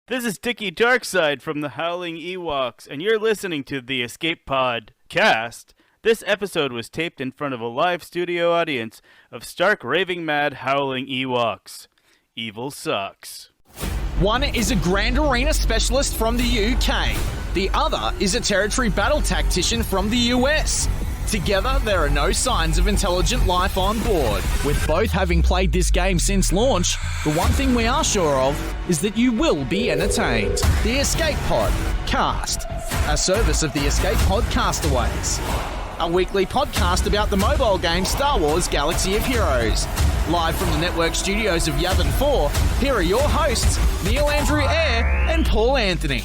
This is Dickie Darkside from the Howling Ewoks, and you're listening to the Escape Pod cast. This episode was taped in front of a live studio audience of stark raving mad howling Ewoks. Evil sucks. One is a Grand Arena specialist from the UK. The other is a territory battle tactician from the US. Together, there are no signs of intelligent life on board. With both having played this game since launch, the one thing we are sure of is that you will be entertained. The Escape Pod Cast, a service of the Escape Pod Castaways. A weekly podcast about the mobile game Star Wars Galaxy of Heroes. Live from the network studios of Yavin 4, here are your hosts, Neil Andrew Eyre and Paul Anthony.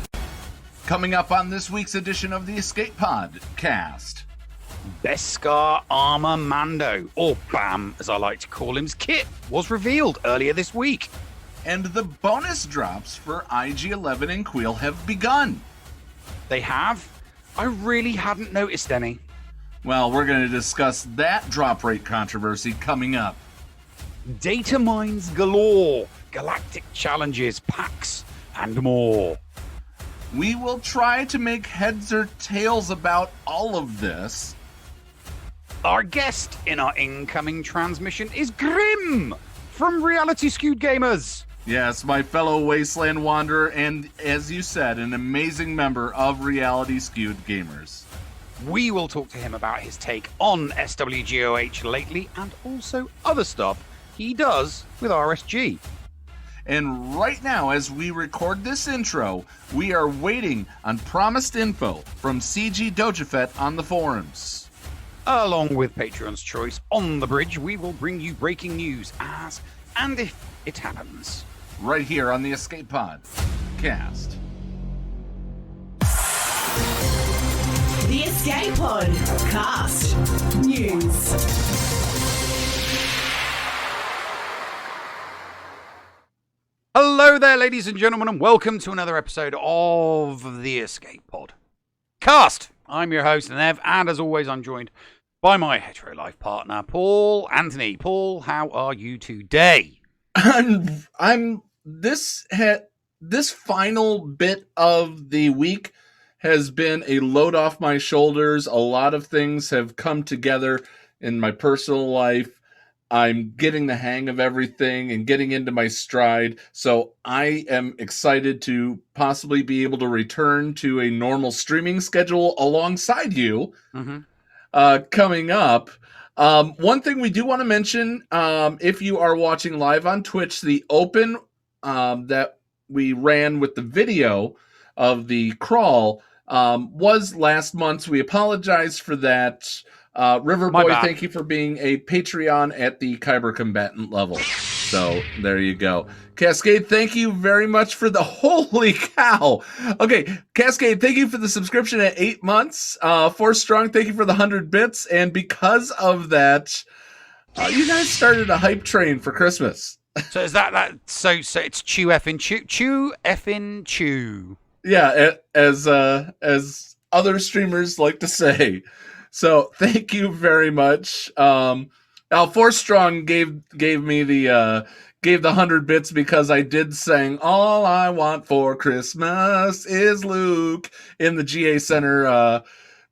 Coming up on this week's edition of the Escape Pod Cast. Beskar Armor Mando, or BAM as I like to call him's kit, was revealed earlier this week. And the bonus drops for IG-11 and Queel have begun. They have? I really hadn't noticed any. Well, we're going to discuss that drop rate controversy coming up. Data mines galore, galactic challenges, packs, and more. We will try to make heads or tails about all of this. Our guest in our incoming transmission is Grimm from Reality Skewed Gamers. Yes, my fellow Wasteland Wanderer and, as you said, an amazing member of Reality Skewed Gamers. We will talk to him about his take on SWGOH lately and also other stuff he does with RSG. And right now, as we record this intro, we are waiting on promised info from CG Dojafet on the forums. Along with Patreon's Choice on the Bridge, we will bring you breaking news as and if it happens. Right here on the Escape Pod Cast. The Escape Pod Cast News. Hello there, ladies and gentlemen, and welcome to another episode of the Escape Pod Cast. I'm your host, Nev, and as always, I'm joined by my hetero life partner, Paul Anthony. Paul, how are you today? I'm this final bit of the week has been a load off my shoulders. A lot of things have come together in my personal life. I'm getting the hang of everything and getting into my stride. So I am excited to possibly be able to return to a normal streaming schedule alongside you coming up. One thing we do want to mention, if you are watching live on Twitch, the open that we ran with the video of the crawl was last month. We apologize for that. Riverboy, thank you for being a Patreon at the Kyber combatant level. So there you go. Cascade, thank you very much for the holy cow. Okay, Cascade, thank you for the subscription at 8 months. Force Strong, thank you for the 100 bits. And because of that, you guys started a hype train for Christmas. So is that so it's chew effing chew. Yeah, as other streamers like to say. So thank you very much. Force Strong gave me the 100 bits because I did sing "All I Want for Christmas Is Luke" in the GA Center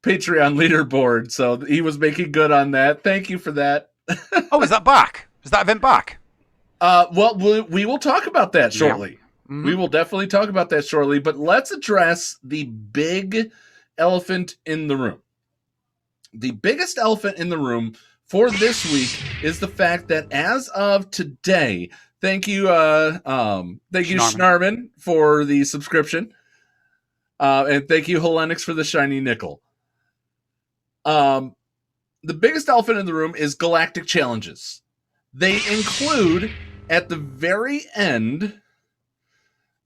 Patreon leaderboard. So he was making good on that. Thank you for that. Oh, is that back? Is that event back? Well, we will talk about that shortly. Yeah. Mm-hmm. We will definitely talk about that shortly. But let's address the big elephant in the room. The biggest elephant in the room for this week is the fact that as of today, thank you Schnarman for the subscription, and thank you Helenix for the shiny nickel. The biggest elephant in the room is galactic challenges. They include at the very end.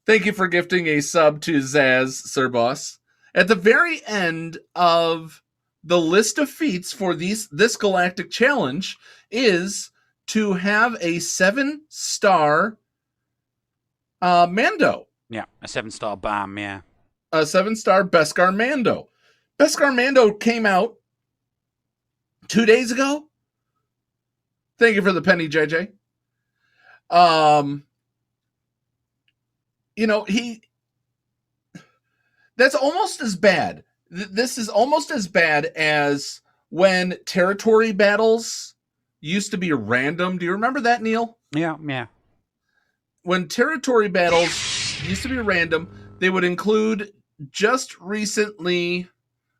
Thank you for gifting a sub to Zaz Sir Boss. At the very end of the list of feats for this galactic challenge is to have a 7-star Mando. Yeah, a 7-star BAM, yeah. A 7-star Beskar Mando. Beskar Mando came out 2 days ago. Thank you for the penny, JJ. That's almost as bad. This is almost as bad as when territory battles used to be random. Do you remember that, Neil? Yeah. When territory battles used to be random, they would include just recently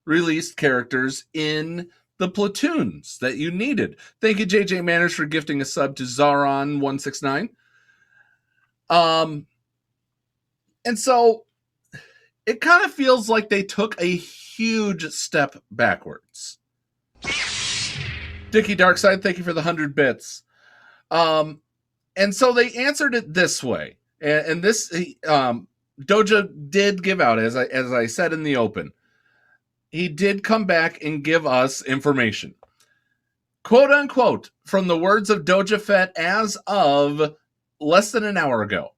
released characters in the platoons that you needed. Thank you, JJ Manners, for gifting a sub to Zaron169. And so it kind of feels like they took a huge step backwards. Dickie Darkside, thank you for the 100 bits. And so they answered it this way. And this Doja did give out, as I said in the open. He did come back and give us information. Quote unquote, from the words of Doja Fett as of less than an hour ago,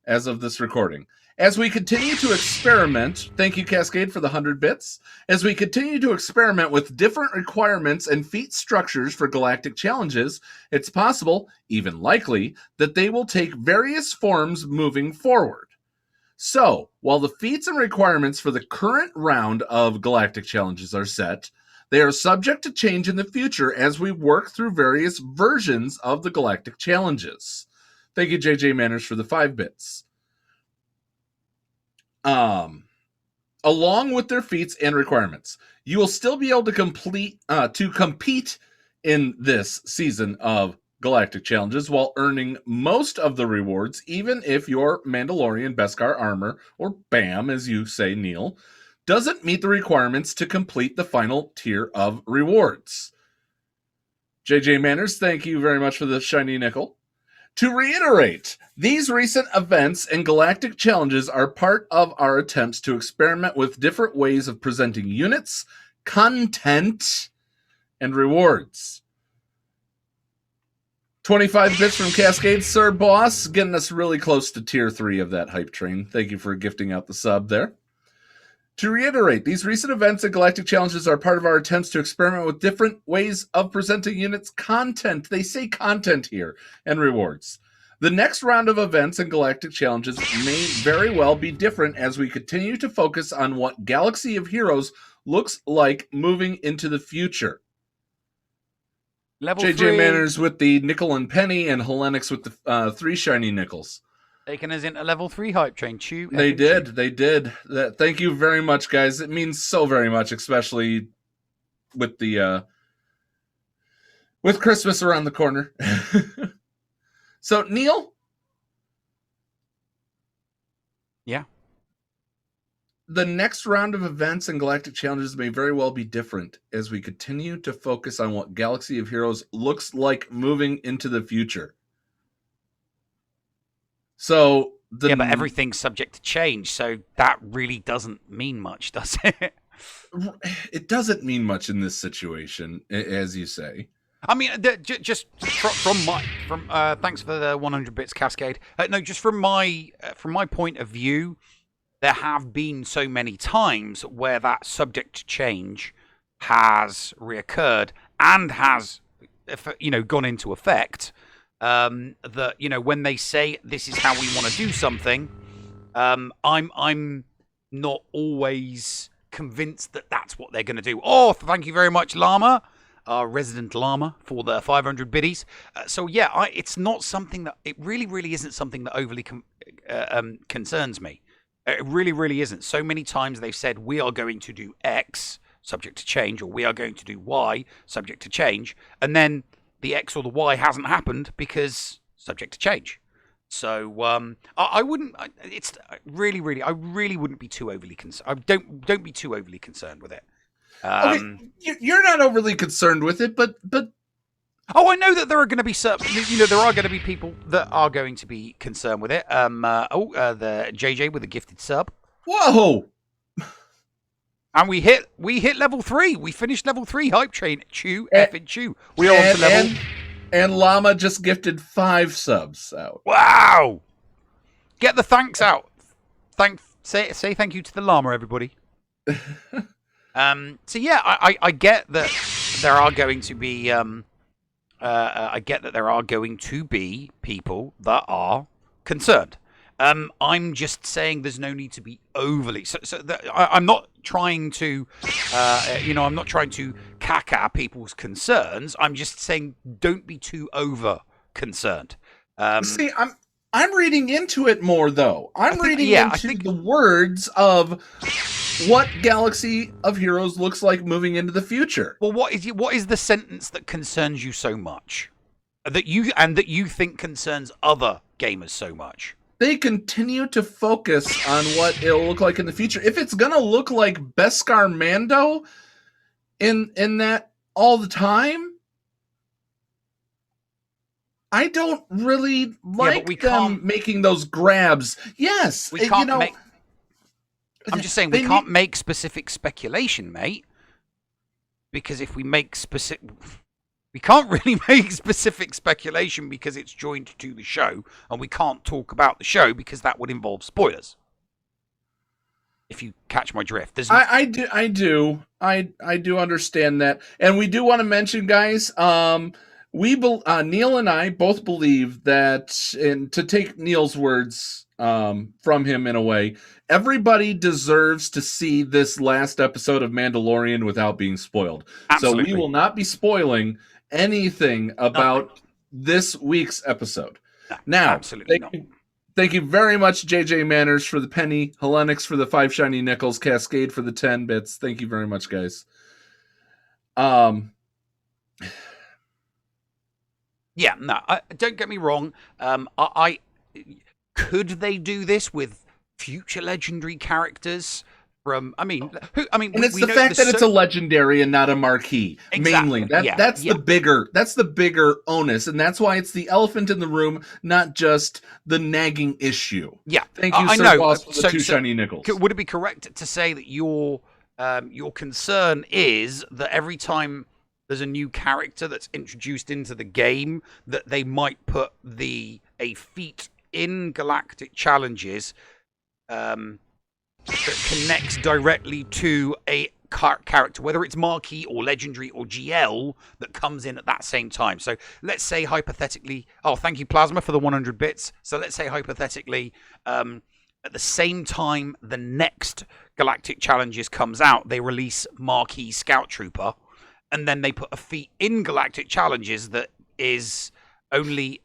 as of this recording. As we continue to experiment, thank you, Cascade, for the 100 bits. As we continue to experiment with different requirements and feat structures for galactic challenges, it's possible, even likely, that they will take various forms moving forward. So, while the feats and requirements for the current round of galactic challenges are set, they are subject to change in the future as we work through various versions of the galactic challenges. Thank you, JJ Manners, for the 5 bits. Along with their feats and requirements, you will still be able to compete in this season of galactic challenges while earning most of the rewards, even if your Mandalorian Beskar armor, or BAM as you say, Neil, doesn't meet the requirements to complete the final tier of rewards. JJ Manners, thank you very much for the shiny nickel. To reiterate, these recent events and galactic challenges are part of our attempts to experiment with different ways of presenting units, content, and rewards. 25 bits from Cascade, Sir Boss, getting us really close to tier 3 of that hype train. Thank you for gifting out the sub there. To reiterate, these recent events and galactic challenges are part of our attempts to experiment with different ways of presenting units, content. They say content here, and rewards. The next round of events and galactic challenges may very well be different as we continue to focus on what Galaxy of Heroes looks like moving into the future. Level JJ 3. Manners with the nickel and penny, and Helenix with the 3 shiny nickels. Taking us into level 3 hype train. They did. Thank you very much, guys. It means so very much, especially with the with Christmas around the corner. So, Neil? Yeah? The next round of events and galactic challenges may very well be different as we continue to focus on what Galaxy of Heroes looks like moving into the future. So, yeah, but everything's subject to change, so that really doesn't mean much, does it? It doesn't mean much in this situation, as you say. I mean, just from my thanks for the 100 bits, Cascade. No, just from my point of view, there have been so many times where that subject to change has reoccurred and has, gone into effect. That when they say this is how we want to do something, I'm not always convinced that that's what they're going to do. Oh, thank you very much, Llama, our resident Llama, for the 500 biddies. So yeah, it's not something that it really isn't something that overly concerns me. It really isn't. So many times they've said we are going to do X subject to change, or we are going to do Y subject to change, and then the X or the Y hasn't happened because subject to change. So I wouldn't. It's really. I really wouldn't be too overly concerned. Don't be too overly concerned with it. Okay, you're not overly concerned with it, but oh, I know that there are going to be certain. There are going to be people that are going to be concerned with it. The JJ with a gifted sub. Whoa! And we hit level 3. We finished level 3 hype train. Effing chew. We're on to level. And Llama just gifted 5 subs out. Wow! Get the thanks out. Say thank you to the Llama, everybody. So yeah, I get that there are going to be people that are concerned, I'm just saying there's no need to be overly. I'm not trying to, I'm not trying to caca people's concerns. I'm just saying don't be too over concerned. See, I'm reading into it more, though. I'm reading into the words of what Galaxy of Heroes looks like moving into the future. Well, what is the sentence that concerns you so much, that you think concerns other gamers so much? They continue to focus on what it'll look like in the future. If it's gonna look like Beskar Mando in that all the time, I don't really like them making those grabs. Yes, we can't make. I'm just saying we can't make specific speculation, mate. Because if we make specific, we can't really make specific speculation because it's joined to the show, and we can't talk about the show because that would involve spoilers. If you catch my drift, I do understand that, and we do want to mention, guys. Neil and I both believe that, and to take Neil's words from him in a way, everybody deserves to see this last episode of Mandalorian without being spoiled. Absolutely. So we will not be spoiling anything about this week's episode. No, now, absolutely thank you very much, JJ Manners, for the penny, Helenix for the 5 shiny nickels, Cascade for the 10 bits. Thank you very much, guys. Yeah, no, don't get me wrong. Could they do this with future legendary characters from? And it's the fact that it's a legendary and not a marquee. Exactly. Mainly, that's the bigger onus, and that's why it's the elephant in the room, not just the nagging issue. Yeah, thank you, Sir Boss, for the 2 shiny nickels. Would it be correct to say that your concern is that every time there's a new character that's introduced into the game, that they might put a feat in Galactic Challenges that connects directly to a character, whether it's marquee or legendary or GL, that comes in at that same time. So let's say hypothetically, thank you Plasma for the 100 bits. So let's say hypothetically, at the same time the next Galactic Challenges comes out, they release Marquee Scout Trooper, and then they put a feat in Galactic Challenges that is only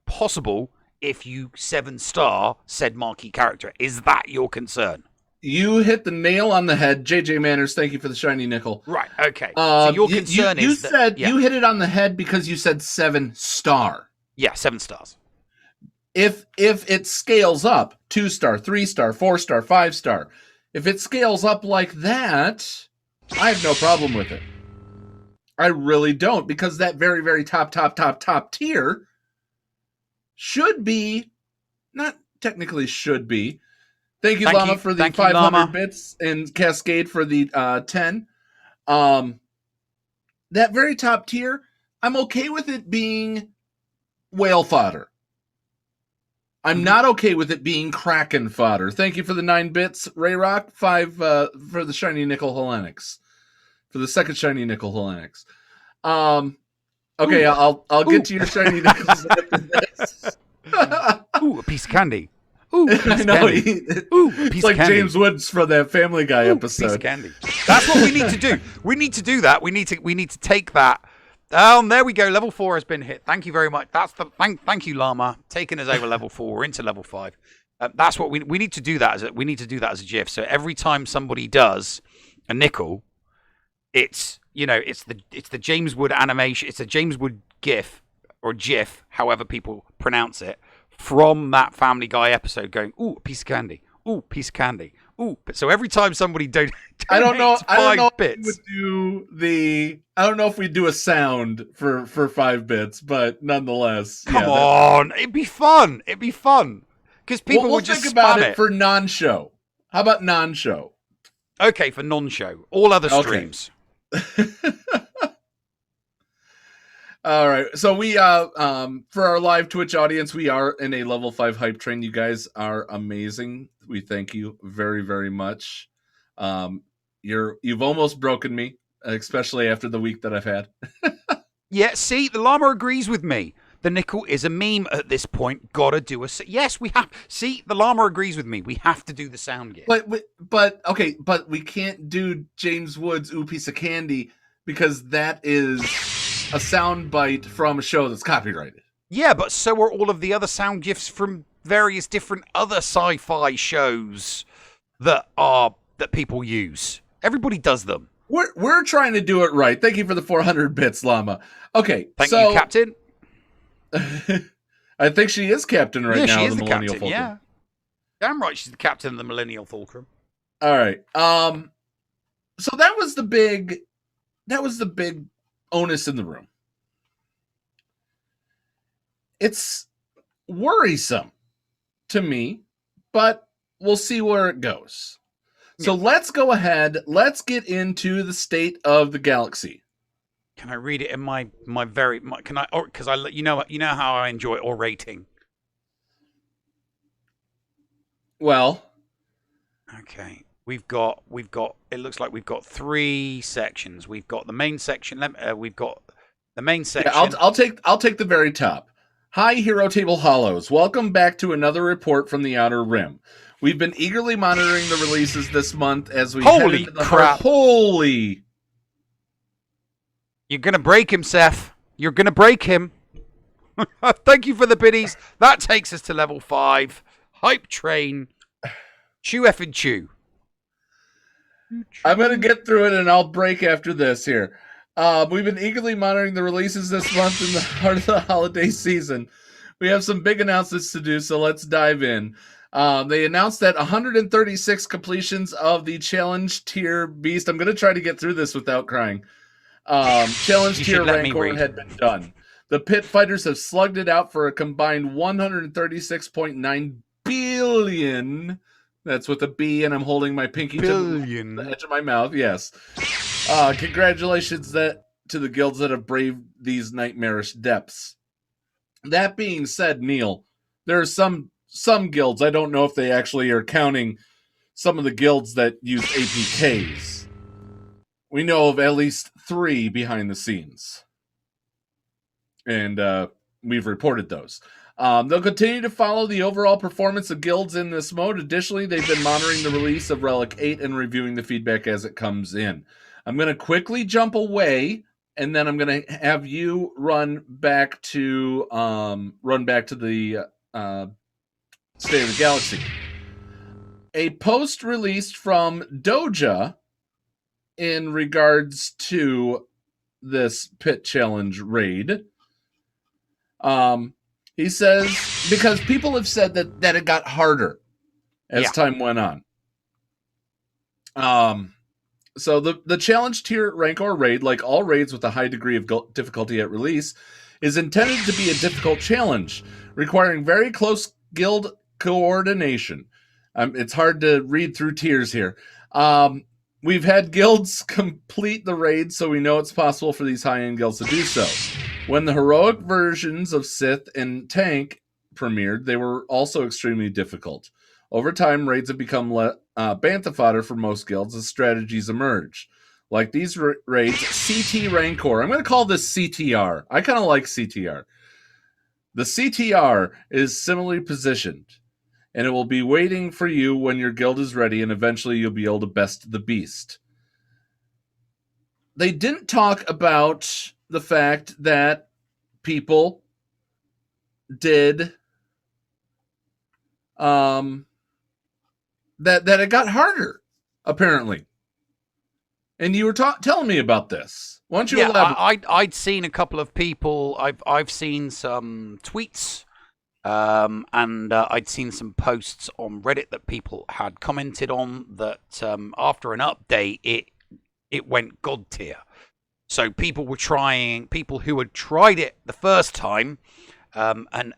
possible if you 7-star said marquee character. Is that your concern? You hit the nail on the head. JJ Manners, thank you for the shiny nickel. Right, okay. So your concern you hit it on the head because you said 7-star. Yeah, 7 stars. If it scales up, 2-star, 3-star, 4-star, 5-star, if it scales up like that, I have no problem with it. I really don't, because that very, very top tier should be, not technically should be. Thank you, Llama, for the 500 bits, and Cascade for the 10. That very top tier, I'm okay with it being whale fodder. I'm not okay with it being Kraken fodder. Thank you for the 9 bits, Rayrock. 5 for the shiny nickel Helenix. For the second shiny nickel Helenix. Okay, I'll get to your shiny nickels after this. Ooh, a piece of candy. Ooh, a piece I of know. candy. It's like candy. James Woods for that Family Guy episode. Piece of candy. That's what we need to do. We need to do that. We need to take that. There we go. Level 4 has been hit. Thank you very much. That's the thank you, Llama, taking us over level 4. We're into level 5. That's what we need to do. We need to do that as a GIF. So every time somebody does a nickel, it's the James Wood animation. It's a James Wood GIF or GIF, however people pronounce it, from that Family Guy episode, going, "Ooh, a piece of candy. Ooh, piece of candy. Ooh." So every time somebody donates I don't know 5 bits. I don't know if we do a sound for 5 bits, but nonetheless, come on, it'd be fun. Because people we'll would just think about spam it for non-show. How about non-show? Okay, for non-show, all other streams. All right, so we for our live Twitch audience, we are in a level 5 hype train. You guys are amazing. We thank you very, very much. You've almost broken me, especially after the week that I've had. Yeah, see, the llama agrees with me. The nickel is a meme at this point. Gotta do a... Yes, we have... See, the llama agrees with me. We have to do the sound gif. But we can't do James Woods' Ooh Piece of Candy because that is a soundbite from a show that's copyrighted. Yeah, but so are all of the other sound gifs from various different other sci-fi shows that people use. Everybody does them. We're trying to do it right. Thank you for the 400 bits, Llama. Okay, Thank you, Captain. I think she is captain right now. Yeah, she is the the Millennial captain. Fulcrum. Yeah, damn right, she's the captain of the Millennial Fulcrum. All right. So that was the big onus in the room. It's worrisome to me, but we'll see where it goes. So let's go ahead. Let's get into the state of the galaxy. Can I read it in my can I, or because you know how I enjoy orating. Well, okay. We've got it looks like we've got 3 sections. We've got the main section. We've got the main section. Yeah, I'll take the very top. Hi, Hero Table Hollows. Welcome back to another report from the Outer Rim. We've been eagerly monitoring the releases this month as we head into the holy. You're gonna break him, Seth. You're gonna break him. Thank you for the biddies. That takes us to level 5. Hype train. Chew effing chew. I'm going to get through it and I'll break after this here. We've been eagerly monitoring the releases this month in the heart of the holiday season. We have some big announcements to do, so let's dive in. They announced that 136 completions of the challenge tier beast. I'm going to try to get through this without crying. Challenge tier Rancor had been done. The pit fighters have slugged it out for a combined 136.9 billion. That's with a B, and I'm holding my pinky to the edge of my mouth. Yes. Congratulations to the guilds that have braved these nightmarish depths. That being said, Neil, there are some guilds. I don't know if they actually are counting some of the guilds that use APKs. We know of at least 3 behind the scenes. And we've reported those. They'll continue to follow the overall performance of guilds in this mode. Additionally, they've been monitoring the release of Relic 8 and reviewing the feedback as it comes in. I'm going to quickly jump away, and then I'm going to have you run back to the State of the Galaxy. A post released from Doja in regards to this pit challenge raid. He says, because people have said that it got harder as time went on. So the challenge tier Rancor raid, like all raids with a high degree of difficulty at release, is intended to be a difficult challenge, requiring very close guild coordination. It's hard to read through tiers here. We've had guilds complete the raid, so we know it's possible for these high-end guilds to do so. When the heroic versions of Sith and Tank premiered, they were also extremely difficult. Over time, raids have become bantha fodder for most guilds as strategies emerge. Like these raids, CT Rancor. I'm going to call this CTR. I kind of like CTR. The CTR is similarly positioned, and it will be waiting for you when your guild is ready, and eventually you'll be able to best the beast. They didn't talk about the fact that people did that it got harder, apparently. And you were telling me about this. Why don't you elaborate? I'd seen a couple of people. I've seen some tweets, and I'd seen some posts on Reddit that people had commented on that after an update, it went God tier. So people who had tried it the first time, and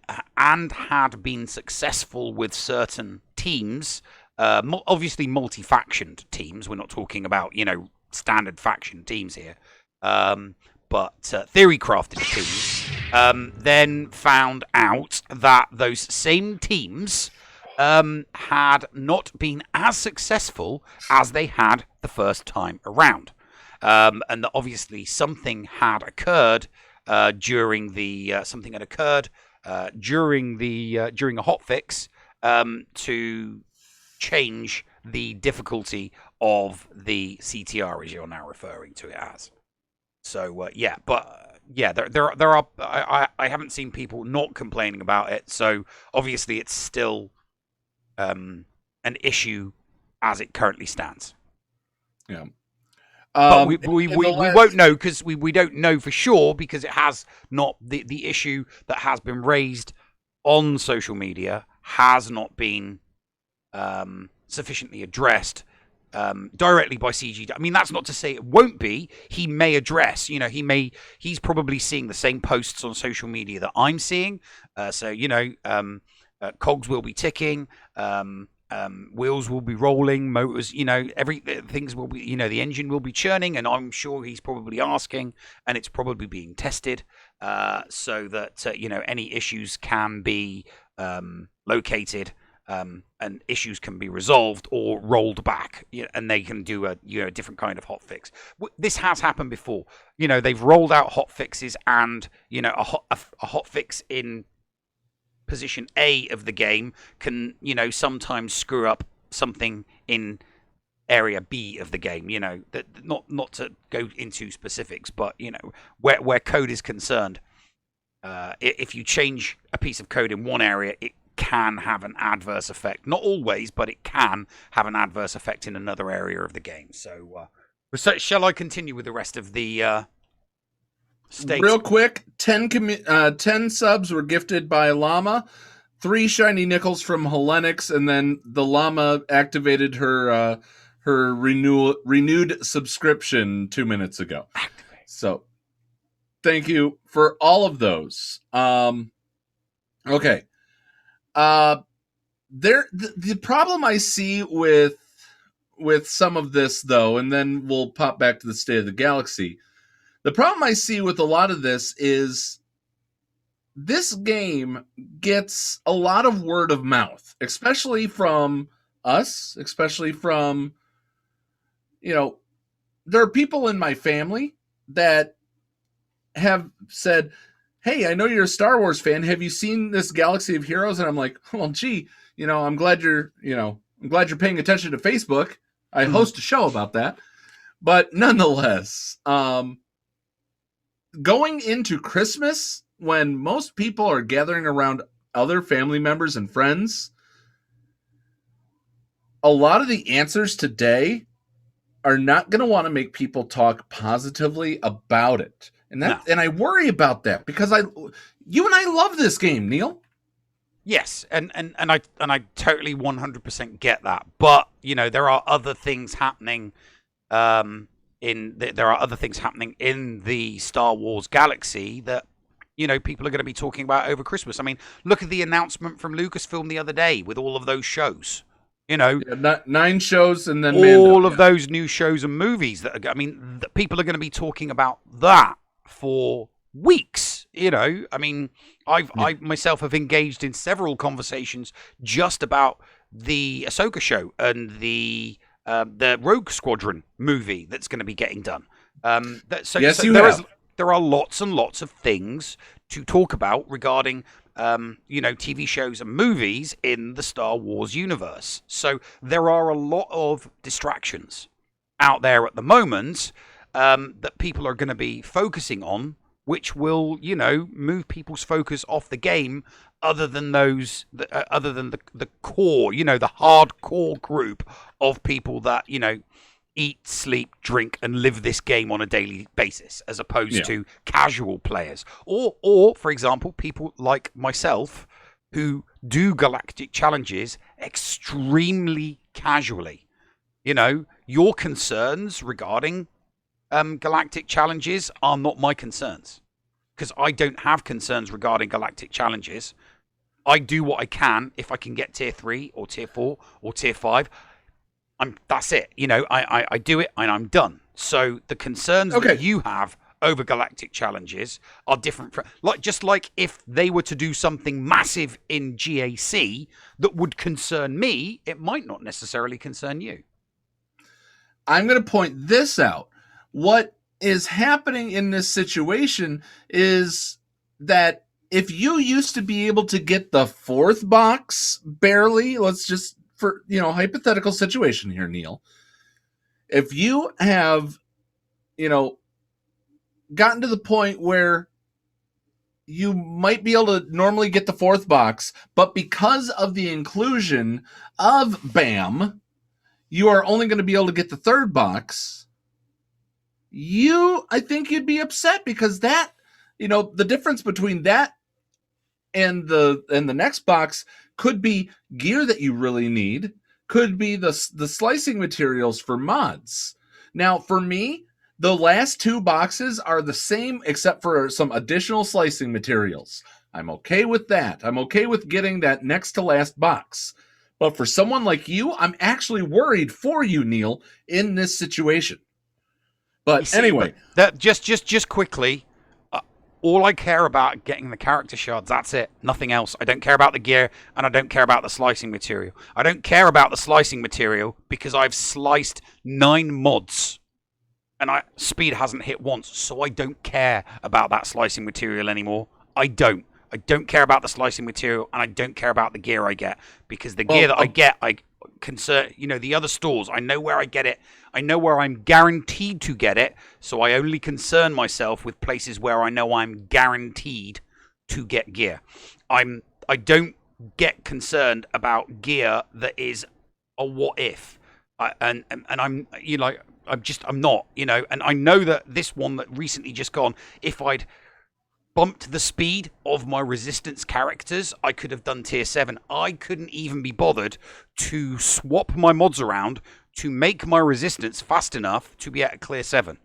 had been successful with certain teams, obviously multi-factioned teams. We're not talking about, standard faction teams here, but theory-crafted teams, then found out that those same teams had not been as successful as they had the first time around. And that obviously something had occurred during the something had occurred during a hotfix to change the difficulty of the CTR, as you're now referring to it as. So there are. I haven't seen people not complaining about it. So obviously, it's still an issue as it currently stands. Yeah. But we won't know because we don't know for sure because it has not the issue that has been raised on social media has not been sufficiently addressed directly by CG. I mean, that's not to say it won't be. He may address, he's probably seeing the same posts on social media that I'm seeing. Cogs will be ticking. Wheels will be rolling, motors, things will be, the engine will be churning, and I'm sure he's probably asking, and it's probably being tested, so that, any issues can be located, and issues can be resolved or rolled back, and they can do a, different kind of hot fix. This has happened before. They've rolled out hot fixes and, a hot fix in position A of the game can, sometimes screw up something in area B of the game, that not to go into specifics, but, where code is concerned, if you change a piece of code in one area, it can have an adverse effect. Not always, but it can have an adverse effect in another area of the game. So shall I continue with the rest of the states? Real quick, 10 subs were gifted by Llama, 3 shiny nickels from Hellenix, and then the Llama activated her renewed subscription 2 minutes ago. So thank you for all of those. Okay. The problem I see with some of this, though, and then we'll pop back to the State of the Galaxy. The problem I see with a lot of this is this game gets a lot of word of mouth, especially from us, especially from, there are people in my family that have said, hey, I know you're a Star Wars fan. Have you seen this Galaxy of Heroes? And I'm like, well, gee, I'm glad you're paying attention to Facebook. I host a show about that. But nonetheless, going into Christmas, when most people are gathering around other family members and friends, a lot of the answers today are not going to want to make people talk positively about it. And I worry about that because you and I love this game, Neil. Yes, and I totally 100% get that. But, there are other things happening there are other things happening in the Star Wars galaxy that, people are going to be talking about over Christmas. I mean, look at the announcement from Lucasfilm the other day with all of those shows. 9 shows and then all of those new shows and movies that are, people are going to be talking about that for weeks. I mean, I myself have engaged in several conversations just about the Ahsoka show and the Rogue Squadron movie that's going to be getting done. There are lots and lots of things to talk about regarding, TV shows and movies in the Star Wars universe. So there are a lot of distractions out there at the moment that people are going to be focusing on, which will, move people's focus off the game other than the core, the hardcore group of people that, eat, sleep, drink, and live this game on a daily basis, as opposed to casual players. Or, for example, people like myself who do galactic challenges extremely casually. Your concerns regarding galactic challenges are not my concerns, because I don't have concerns regarding galactic challenges. I do what I can. If I can get tier 3 or tier 4 or tier 5, that's it. I do it and I'm done. So the concerns that you have over galactic challenges are different. Just like if they were to do something massive in GAC that would concern me, it might not necessarily concern you. I'm going to point this out. What is happening in this situation is that if you used to be able to get the fourth box barely, let's just, for, hypothetical situation here, Neil, if you have, gotten to the point where you might be able to normally get the fourth box, but because of the inclusion of BAM, you are only going to be able to get the third box. I think you'd be upset because that, the difference between that and the next box could be gear that you really need, could be the slicing materials for mods. Now, for me, the last two boxes are the same except for some additional slicing materials. I'm okay with that. I'm okay with getting that next to last box. But for someone like you, I'm actually worried for you, Neil, in this situation. But anyway, that just quickly, all I care about getting the character shards. That's it. Nothing else. I don't care about the gear, and I don't care about the slicing material. I don't care about the slicing material because I've sliced 9 mods, and speed hasn't hit once, so I don't care about that slicing material anymore. I don't care about the slicing material, and I don't care about the gear I get, because the gear that I get, the other stores, I know where I get it. I know where I'm guaranteed to get it, so I only concern myself with places where I know I'm guaranteed to get gear. I don't get concerned about gear that is a what if. I'm not, and I know that this one that recently just gone, if I'd bumped the speed of my resistance characters, I could have done tier 7. I couldn't even be bothered to swap my mods around to make my resistance fast enough to be able to clear 7.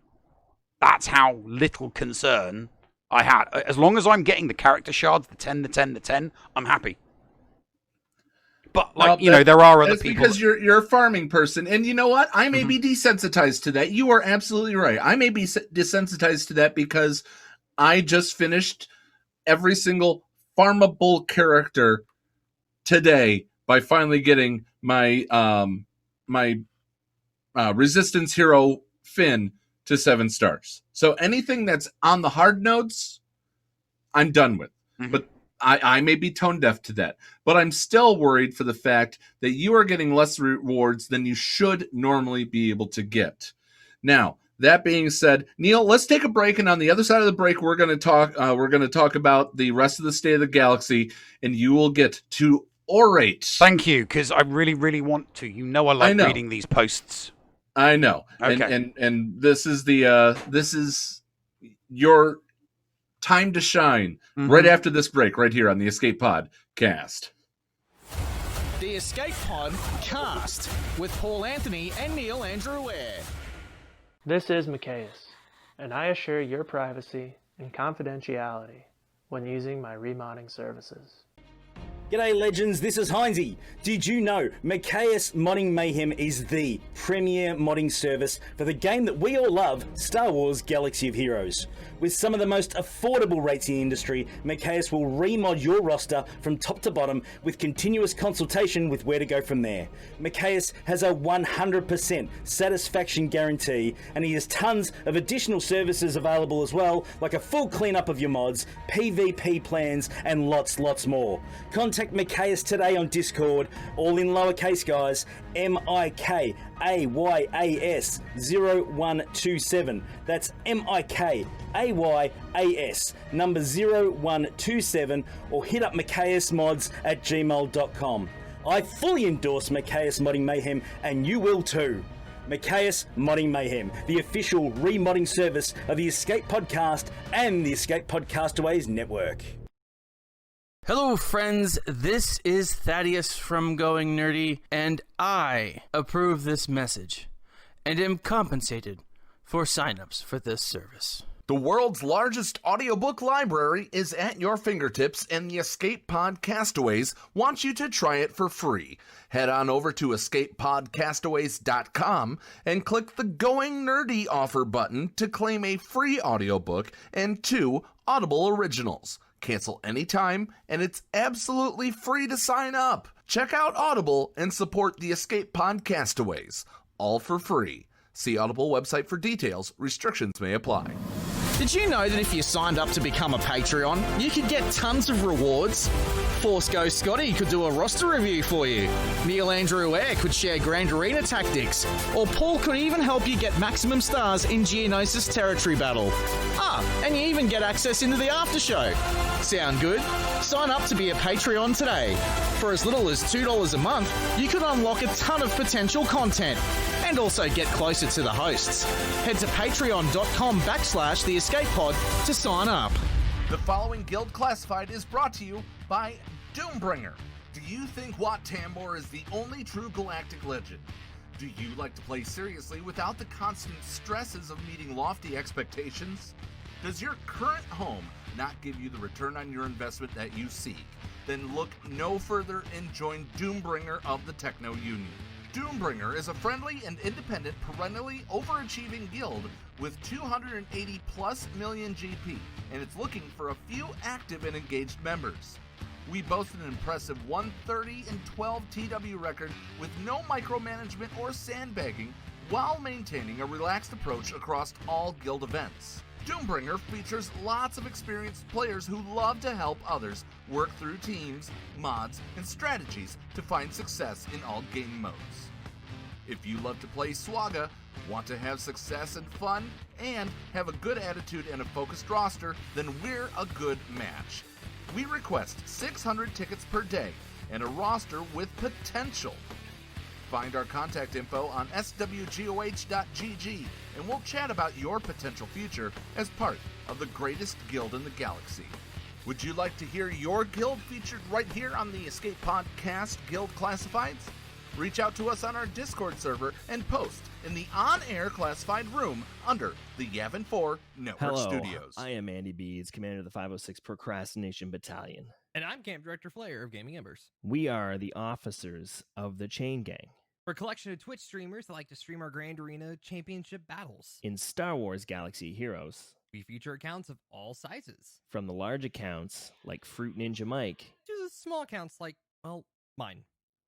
That's how little concern I had. As long as I'm getting the character shards, the 10, I'm happy. But there are other people. Because you're a farming person, and you know what? I may be desensitized to that. You are absolutely right. I may be desensitized to that because I just finished every single farmable character today by finally getting my resistance hero Finn to 7 stars. So anything that's on the hard nodes, I'm done with. But I may be tone deaf to that, but I'm still worried for the fact that you are getting less rewards than you should normally be able to get. Now, that being said, Neil, let's take a break, and on the other side of the break, we're going to talk about the rest of the state of the galaxy, and you will get to orate. Thank you, because I really, really want to. I like reading these posts. I know. Okay. And this is your time to shine right after this break, right here on the Escape Pod Cast. The Escape Pod Cast with Paul Anthony and Neil Andrew Ware. This is Macias, and I assure your privacy and confidentiality when using my remodding services. G'day legends, this is Heinzie. Did you know Macias Modding Mayhem is the premier modding service for the game that we all love, Star Wars Galaxy of Heroes? With some of the most affordable rates in the industry, Macias will remod your roster from top to bottom with continuous consultation with where to go from there. Macias has a 100% satisfaction guarantee, and he has tons of additional services available as well, like a full cleanup of your mods, PvP plans, and lots more. Contact Macias today on Discord, all in lowercase guys, MIKAYAS 0127. That's MIKAYAS number 0127, or hit up maciasmods@gmail.com. I fully endorse Macias Modding Mayhem, and you will too. Macias Modding Mayhem, the official remodding service of the Escape Podcast and the Escape Podcastaways Network. Hello friends, this is Thaddeus from Going Nerdy, and I approve this message, and am compensated for signups for this service. The world's largest audiobook library is at your fingertips, and the Escape Podcastaways wants you to try it for free. Head on over to escapepodcastaways.com and click the Going Nerdy offer button to claim a free audiobook and 2 Audible originals. Cancel anytime, and it's absolutely free to sign up. Check out Audible and support the Escape Podcastaways, all for free. See Audible website for details. Restrictions may apply. Did you know that if you signed up to become a Patreon, you could get tons of rewards? Force Ghost Scotty could do a roster review for you. Neil Andrew Eyre could share Grand Arena tactics. Or Paul could even help you get maximum stars in Geonosis Territory Battle. And you even get access into the after show. Sound good? Sign up to be a Patreon today. For as little as $2 a month, you could unlock a ton of potential content and also get closer to the hosts. Head to patreon.com/The Escape Pod to sign up. The following Guild Classified is brought to you by Doombringer. Do you think Wat Tambor is the only true galactic legend? Do you like to play seriously without the constant stresses of meeting lofty expectations? Does your current home not give you the return on your investment that you seek? Then look no further and join Doombringer of the Techno Union. Doombringer is a friendly and independent, perennially overachieving guild with 280 plus million GP, and it's looking for a few active and engaged members. We boast an impressive 130 and 12 TW record with no micromanagement or sandbagging, while maintaining a relaxed approach across all guild events. Doombringer features lots of experienced players who love to help others work through teams, mods, and strategies to find success in all game modes. If you love to play SWGOH, want to have success and fun, and have a good attitude and a focused roster, then we're a good match. We request 600 tickets per day and a roster with potential. Find our contact info on SWGOH.GG, and we'll chat about your potential future as part of the greatest guild in the galaxy. Would you like to hear your guild featured right here on the Escape Podcast Guild Classifieds? Reach out to us on our Discord server and post in the on-air classified room under the Yavin 4 Network Studios. I am Andy Beeds, commander of the 506 Procrastination Battalion. And I'm Camp Director Flair of Gaming Embers. We are the officers of the Chain Gang. We're a collection of Twitch streamers that like to stream our Grand Arena Championship battles. In Star Wars Galaxy Heroes, we feature accounts of all sizes. From the large accounts, like Fruit Ninja Mike, to the small accounts like, well, mine.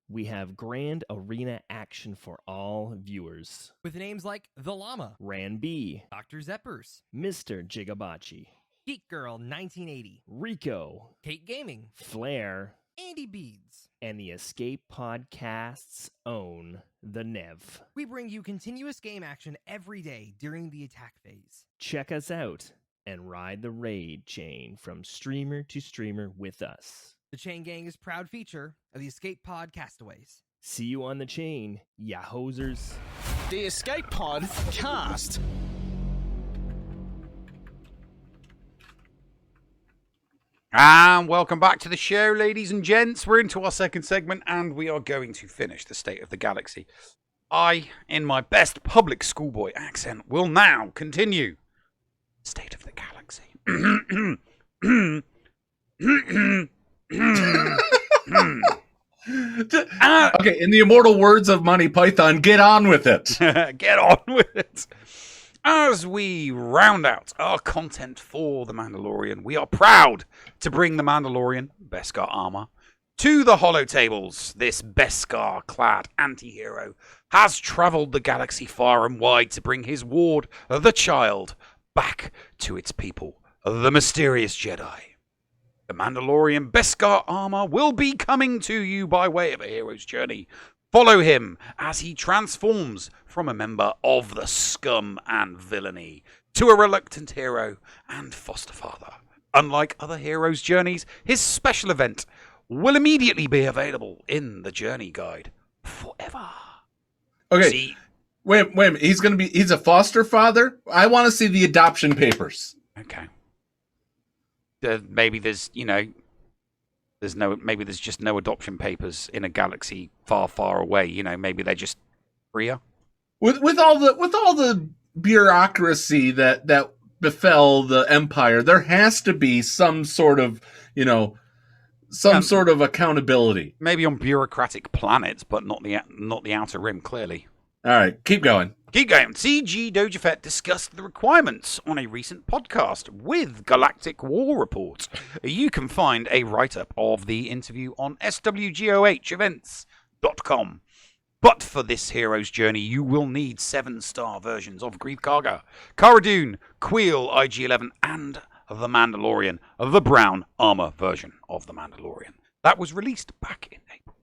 We have Grand Arena action for all viewers. With names like The Llama, Ran B, Dr. Zeppers, Mr. Jigabachi, Geek Girl 1980, Rico, Kate Gaming, Flair, Andy Beeds, and the Escape Podcast's own, The Nev. We bring you continuous game action every day during the attack phase. Check us out and ride the raid chain from streamer to streamer with us. The Chain Gang is proud feature of the Escape Pod Castaways. See you on the chain, ya hosers. The Escape Pod Cast. And welcome back to the show, ladies and gents. We're into our second segment, and we are going to finish the State of the Galaxy. I, in my best public schoolboy accent, will now continue. State of the Galaxy. Okay, in the immortal words of Monty Python, get on with it. Get on with it. As we round out our content for The Mandalorian, we are proud to bring The Mandalorian, Beskar armor, to the holotables. This Beskar-clad anti-hero has traveled the galaxy far and wide to bring his ward, the child, back to its people, the mysterious Jedi. The Mandalorian Beskar armor will be coming to you by way of a hero's journey. Follow him as he transforms from a member of the scum and villainy to a reluctant hero and foster father. Unlike other heroes' journeys, his special event will immediately be available in the journey guide forever. Okay, wait, he's a foster father? I want to see the adoption papers. Okay. Maybe there's just no adoption papers in a galaxy far, far away. Maybe they're just freer. With all the bureaucracy that befell the Empire, there has to be some sort of sort of accountability. Maybe on bureaucratic planets, but not the Outer Rim. Clearly. All right, keep going. CG Doja Fett discussed the requirements on a recent podcast with Galactic War Report. You can find a write-up of the interview on SWGOH Events.com. But for this hero's journey, you will need 7-star versions of Greef Karga, Cara Dune, Queel, IG-11, and The Mandalorian, the brown armor version of The Mandalorian. That was released back in April.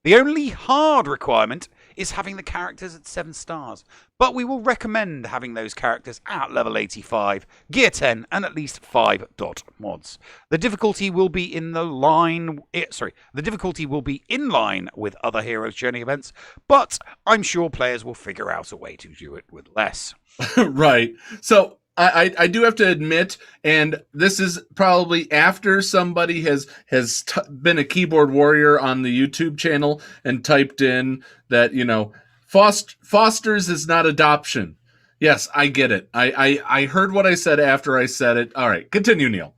The only hard requirement is having the characters at 7 stars, but we will recommend having those characters at level 85, gear 10, and at least 5 dot mods. The difficulty will be in line with other Heroes Journey events, but I'm sure players will figure out a way to do it with less. Right. So I do have to admit, and this is probably after somebody has been a keyboard warrior on the YouTube channel and typed in that, fosters is not adoption. Yes, I get it. I heard what I said after I said it. All right, continue, Neil.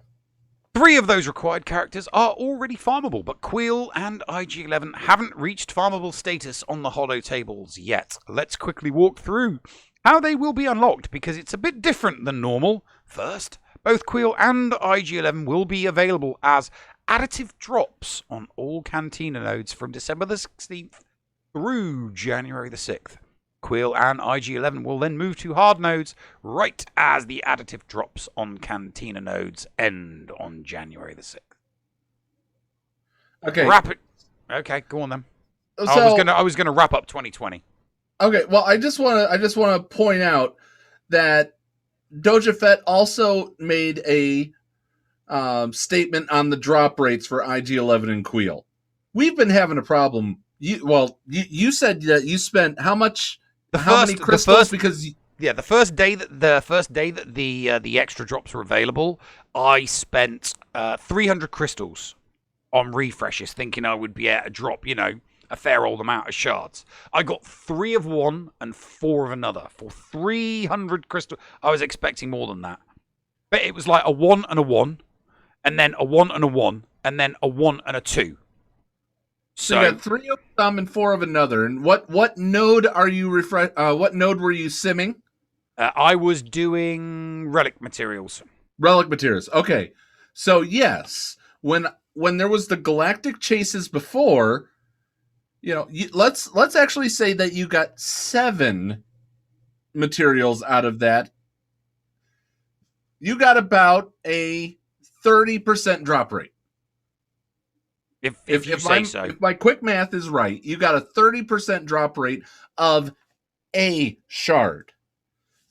3 of those required characters are already farmable, but Queel and IG-11 haven't reached farmable status on the holo tables yet. Let's quickly walk through how they will be unlocked, because it's a bit different than normal. First, both Queel and IG-11 will be available as additive drops on all Cantina nodes from December the 16th through January the 6th. Queel and IG-11 will then move to hard nodes right as the additive drops on Cantina nodes end on January the 6th. Okay. Okay, go on then. So, I was gonna wrap up 2020. Okay, well, I just want to point out that Doja Fett also made a statement on the drop rates for IG-11 and Queel. We've been having a problem. You said that you spent how much? How many crystals? The first day that the extra drops were available, I spent 300 crystals on refreshes, thinking I would be able to drop, a fair old amount of shards. I got 3 of one and 4 of another for 300 crystals. I was expecting more than that, but it was like a 1 and a 1, and then a 1 and a 1, and then a 1 and a 2. So you got 3 of some and 4 of another. And what node are you what node were you simming? I was doing relic materials. Relic materials. Okay. So yes, when there was the galactic chases before, let's actually say that you got 7 materials out of that. You got about a 30% drop rate. If you say so. If my quick math is right, you got a 30% drop rate of a shard.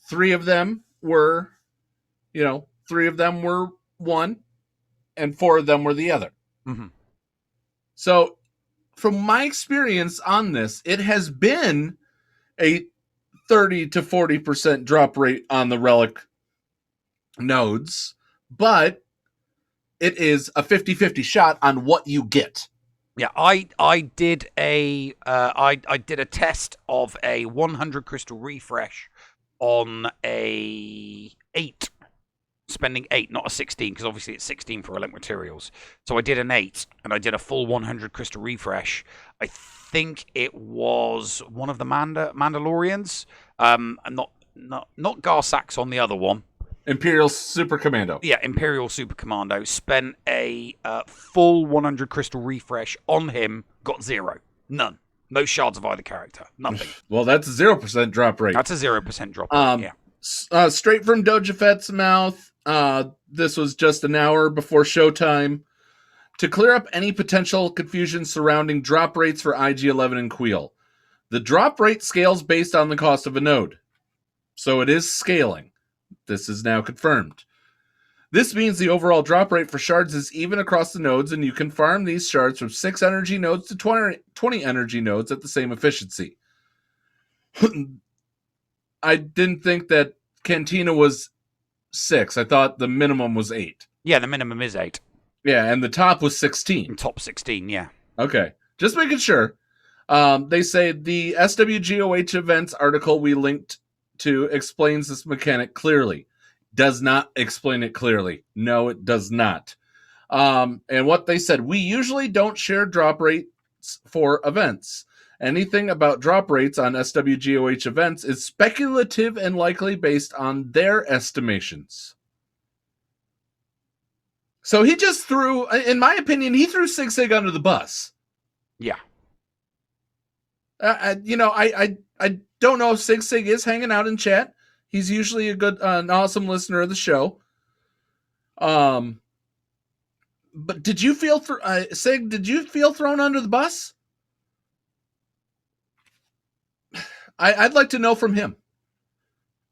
3 of them were, 3 of them were one, and 4 of them were the other. Mm-hmm. So, from my experience on this, it has been a 30 to 40% drop rate on the relic nodes, but it is a 50-50 shot on what you get. Yeah, I did a test of a 100 crystal refresh on a 8, spending 8, not a 16, because obviously it's 16 for relic materials. So I did an 8, and I did a full 100 crystal refresh. I think it was one of the Mandalorians, and not Garsax on the other one. Imperial Super Commando. Yeah, Imperial Super Commando. Spent a full 100 crystal refresh on him. Got 0. None. No shards of either character. Nothing. Well, that's a 0% drop rate. That's a 0% drop rate, yeah. Straight from Doja Fett's mouth, this was just an hour before showtime. To clear up any potential confusion surrounding drop rates for IG-11 and Queel, the drop rate scales based on the cost of a node. So it is scaling. This is now confirmed. This means the overall drop rate for shards is even across the nodes, and you can farm these shards from 6 energy nodes to 20 energy nodes at the same efficiency. I didn't think that Cantina was 6. I thought the minimum was 8. Yeah, the minimum is 8. Yeah, and the top was 16. Top 16, yeah. Okay, just making sure. They say the SWGOH events article we linked to explains this mechanic clearly. Does not explain it clearly. No, it does not. And what they said, we usually don't share drop rates for events. Anything about drop rates on SWGOH events is speculative and likely based on their estimations. So he just threw, in my opinion, he threw Sig Sig under the bus. Yeah. I don't know if Sig Sig is hanging out in chat. He's usually an awesome listener of the show. But did you feel Sig? Did you feel thrown under the bus? I'd like to know from him.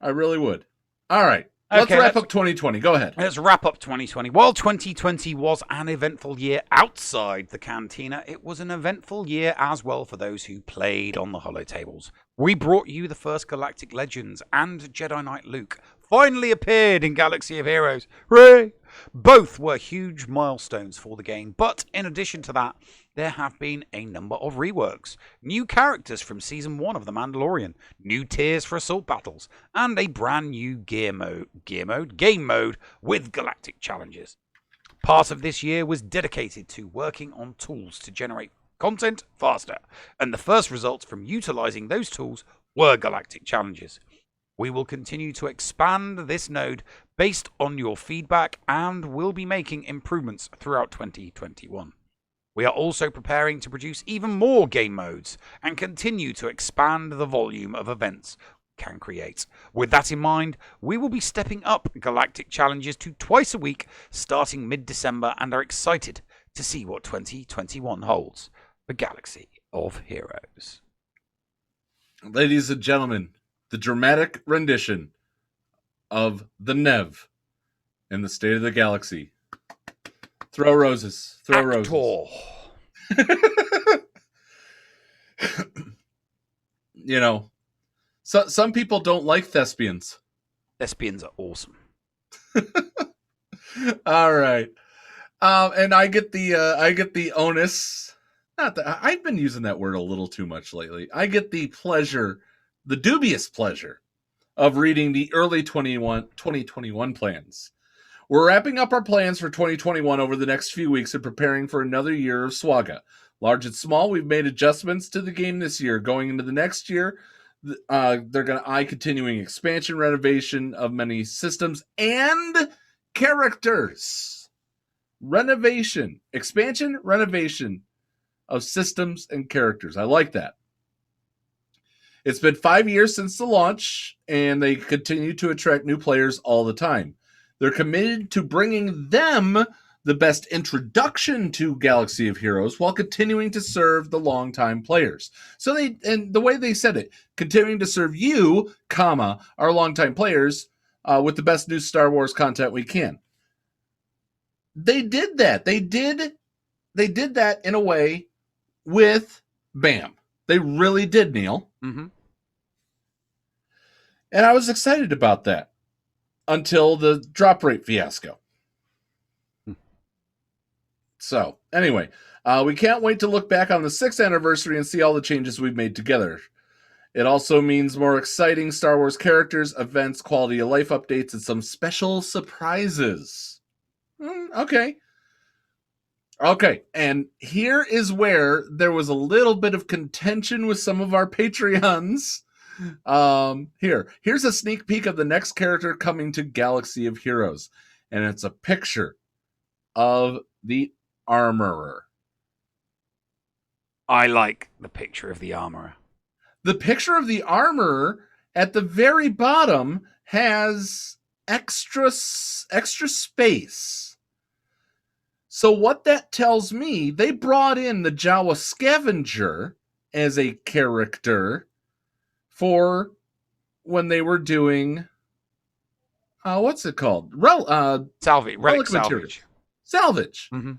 I really would. All right. Let's wrap up 2020. Go ahead. Let's wrap up 2020. While 2020 was an eventful year outside the cantina, it was an eventful year as well for those who played on the holotables. We brought you the first Galactic Legends, and Jedi Knight Luke finally appeared in Galaxy of Heroes. Hooray! Both were huge milestones for the game, but in addition to that, there have been a number of reworks, new characters from Season 1 of The Mandalorian, new tiers for Assault Battles, and a brand new game mode with Galactic Challenges. Part of this year was dedicated to working on tools to generate content faster, and the first results from utilizing those tools were Galactic Challenges. We will continue to expand this node based on your feedback and will be making improvements throughout 2021. We are also preparing to produce even more game modes and continue to expand the volume of events we can create. With that in mind, we will be stepping up Galactic Challenges to twice a week starting mid-December and are excited to see what 2021 holds for Galaxy of Heroes. Ladies and gentlemen, the dramatic rendition of the Nev in the State of the Galaxy. Throw roses. Throw roses. You know, some people don't like thespians. Thespians are awesome. All right. And I get the onus. Not that I've been using that word a little too much lately. I get the pleasure, the dubious pleasure of reading the early 2021 plans. We're wrapping up our plans for 2021 over the next few weeks and preparing for another year of SWGOH. Large and small, we've made adjustments to the game this year. Going into the next year, they're going to eye continuing expansion, renovation of many systems and characters. Expansion, renovation of systems and characters. I like that. It's been 5 years since the launch, and they continue to attract new players all the time. They're committed to bringing them the best introduction to Galaxy of Heroes while continuing to serve the longtime players. And the way they said it, continuing to serve you, our longtime players, with the best new Star Wars content we can. They did that. They did that in a way with BAM. They really did, Neil. Mm-hmm. And I was excited about that until the drop rate fiasco. So, anyway, we can't wait to look back on the 6th anniversary and see all the changes we've made together. It also means more exciting Star Wars characters, events, quality of life updates, and some special surprises. Okay, and here is where there was a little bit of contention with some of our Patreons. Here's a sneak peek of the next character coming to Galaxy of Heroes, and it's a picture of the Armorer. I like the picture of the Armorer. The picture of the Armorer at the very bottom has extra space. So what that tells me, they brought in the Jawa Scavenger as a character for when they were doing what's it called? Relic salvage. Salvage. Mm-hmm.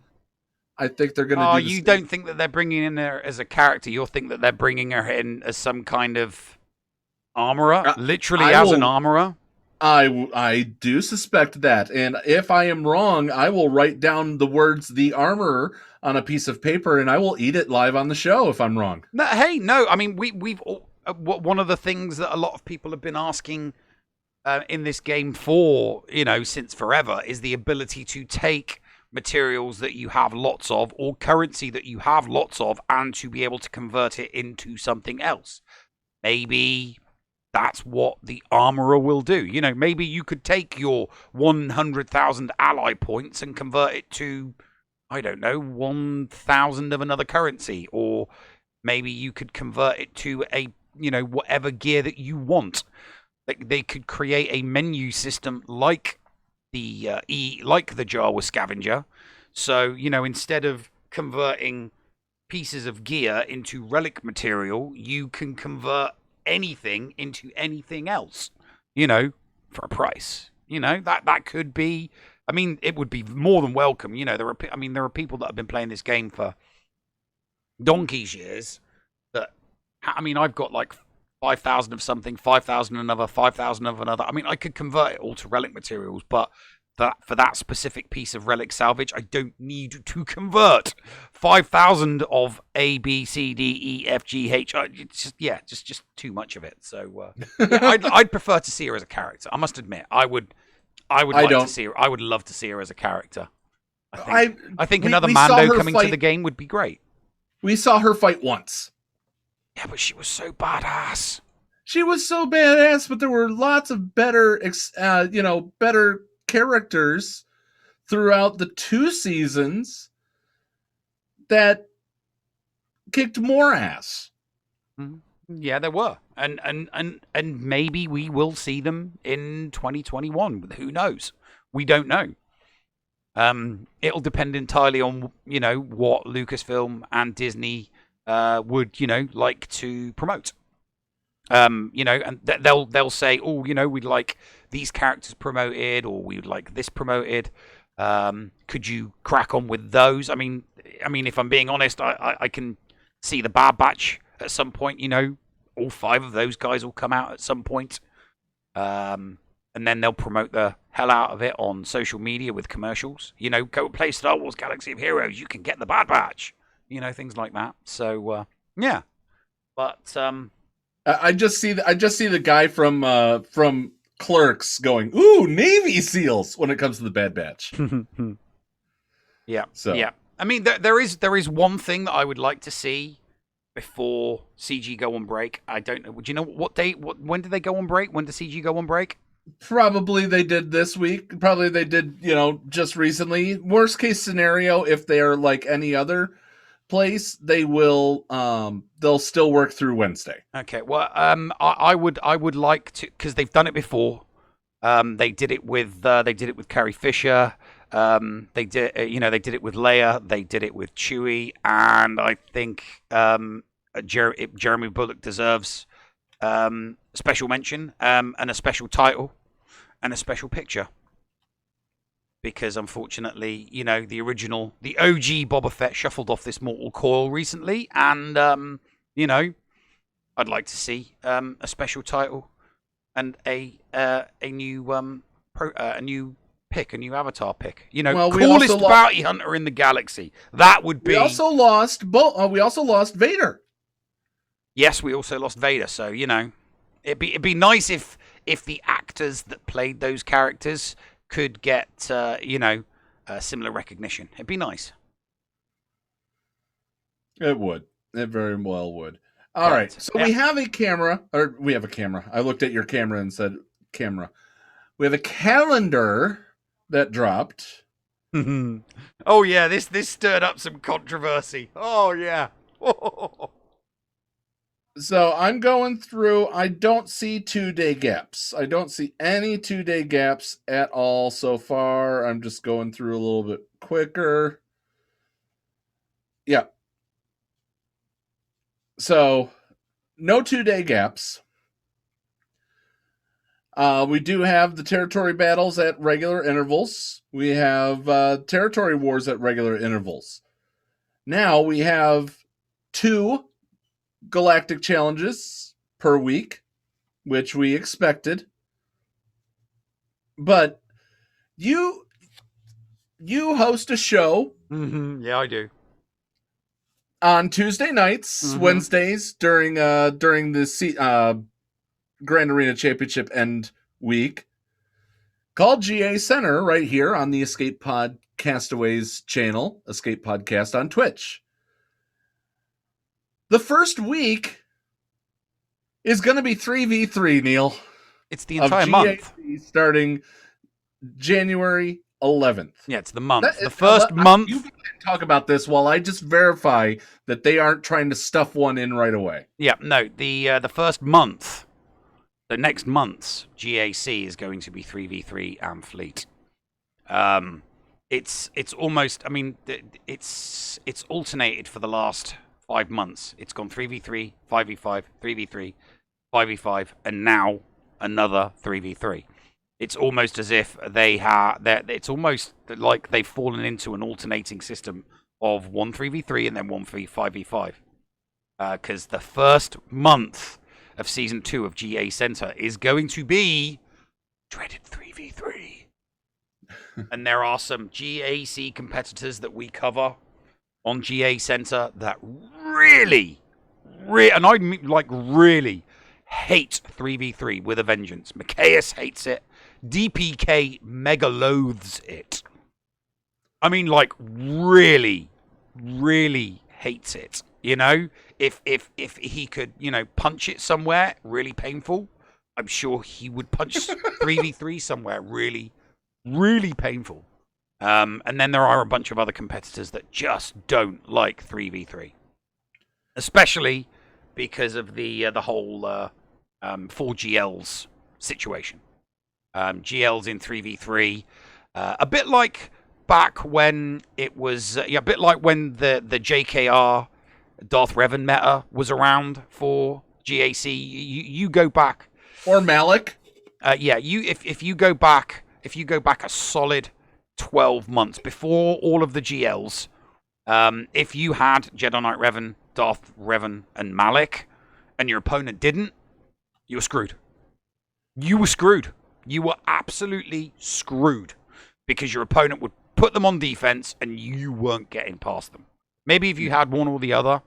I think they're going to do you don't think that they're bringing in her as a character. You'll think that they're bringing her in as some kind of armorer, literally as an armorer. I do suspect that, and if I am wrong, I will write down the words "the armorer" on a piece of paper, and I will eat it live on the show if I'm wrong. No, hey, no, I mean we've one of the things that a lot of people have been asking in this game for, since forever, is the ability to take materials that you have lots of or currency that you have lots of and to be able to convert it into something else. Maybe that's what the armorer will do. Maybe you could take your 100,000 ally points and convert it to, I don't know, 1,000 of another currency, or Maybe you could convert it to a, whatever gear that you want. Like they could create a menu system like the Jawa scavenger. So, instead of converting pieces of gear into relic material, you can convert anything into anything else, for a price. That could be, it would be more than welcome. There are people that have been playing this game for donkey's years that, I've got like 5,000 of something, 5,000 another, 5,000 of another. I could convert it all to relic materials, but for that specific piece of relic salvage, I don't need to convert 5,000 of A, B, C, D, E, F, G, H. It's just too much of it. So I'd prefer to see her as a character. I must admit, I would love to see her as a character. I think another Mando coming to the game would be great. We saw her fight once. Yeah, but she was so badass. She was so badass, but there were lots of better, better characters throughout the 2 seasons that kicked more ass. Yeah, there were, and maybe we will see them in 2021. Who knows? We don't know. It'll depend entirely on what Lucasfilm and Disney would like to promote. And they'll say, oh, we'd like these characters promoted, or we'd like this promoted. Could you crack on with those? If I'm being honest, I can see the Bad Batch at some point. All 5 of those guys will come out at some point. And then they'll promote the hell out of it on social media with commercials. Go play Star Wars Galaxy of Heroes. You can get the Bad Batch. Things like that. So, yeah. But I just see the guy from Clerks going, "Ooh, Navy SEALs" when it comes to the Bad Batch. Yeah. So yeah. There is one thing that I would like to see before CG go on break. I don't know. Do you know what date? When did they go on break? When did CG go on break? Probably they did this week. Probably they did, just recently. Worst case scenario, if they are like any other place, they will they'll still work through Wednesday. Okay. Well, I would like to, because they've done it before. They did it with Carrie Fisher. They did it with Leia. They did it with Chewie, and I think Jeremy Bulloch deserves special mention, and a special title, and a special picture. Because unfortunately, the OG Boba Fett shuffled off this mortal coil recently, and I'd like to see a special title and a new pick, a new avatar pick. Coolest bounty hunter in the galaxy. That would be. We also lost Vader. Yes, we also lost Vader. So it'd be nice if the actors that played those characters could get similar recognition. It'd be nice. It would. It very well would. All right. So we have a camera. I looked at your camera and said camera. We have a calendar that dropped. Oh yeah, this stirred up some controversy. Oh yeah. So I'm going through. I don't see 2-day gaps. I don't see any 2-day gaps at all so far. I'm just going through a little bit quicker. Yeah. So no 2-day gaps. We do have the territory battles at regular intervals. We have territory wars at regular intervals. Now we have 2 galactic challenges per week, which we expected. But you host a show. Mm-hmm. Yeah, I do. On Tuesday nights, Wednesdays during the Grand Arena Championship end week, called GA Center right here on the Escape Pod Castaways channel, Escape Podcast on Twitch. The first week is going to be 3v3, Neil. It's the entire month. Starting January 11th. Yeah, it's the month. That The is- first month. You can talk about this while I just verify that they aren't trying to stuff one in right away. Yeah, no, the first month, the next month's GAC is going to be 3v3 and fleet. It's almost, I mean, it's alternated for the last 5 months. It's gone 3v3, 5v5, 3v3, 5v5, and now another 3v3. It's almost as if it's almost like they've fallen into an alternating system of 1 3v3 and then 1 5v5. Because the first month of Season 2 of GA Center is going to be dreaded 3v3. And there are some GAC competitors that we cover on GA Center that really, and I mean like really, hate 3v3 with a vengeance. Macias hates it. DPK mega loathes it. I mean, like, really, really hates it. You know, if he could, you know, punch it somewhere really painful, I'm sure he would punch 3v3 somewhere really, really painful. And then there are a bunch of other competitors that just don't like 3v3, especially because of the whole 4GLs situation. GLs in 3v3, a bit like back when it was, a bit like when the JKR Darth Revan meta was around for GAC. You go back, or Malik. If you go back a solid 12 months before all of the GLs, if you had Jedi Knight Revan, Darth Revan, and Malik, and your opponent didn't, you were screwed. You were screwed. You were absolutely screwed because your opponent would put them on defense and you weren't getting past them. Maybe if you had one or the other,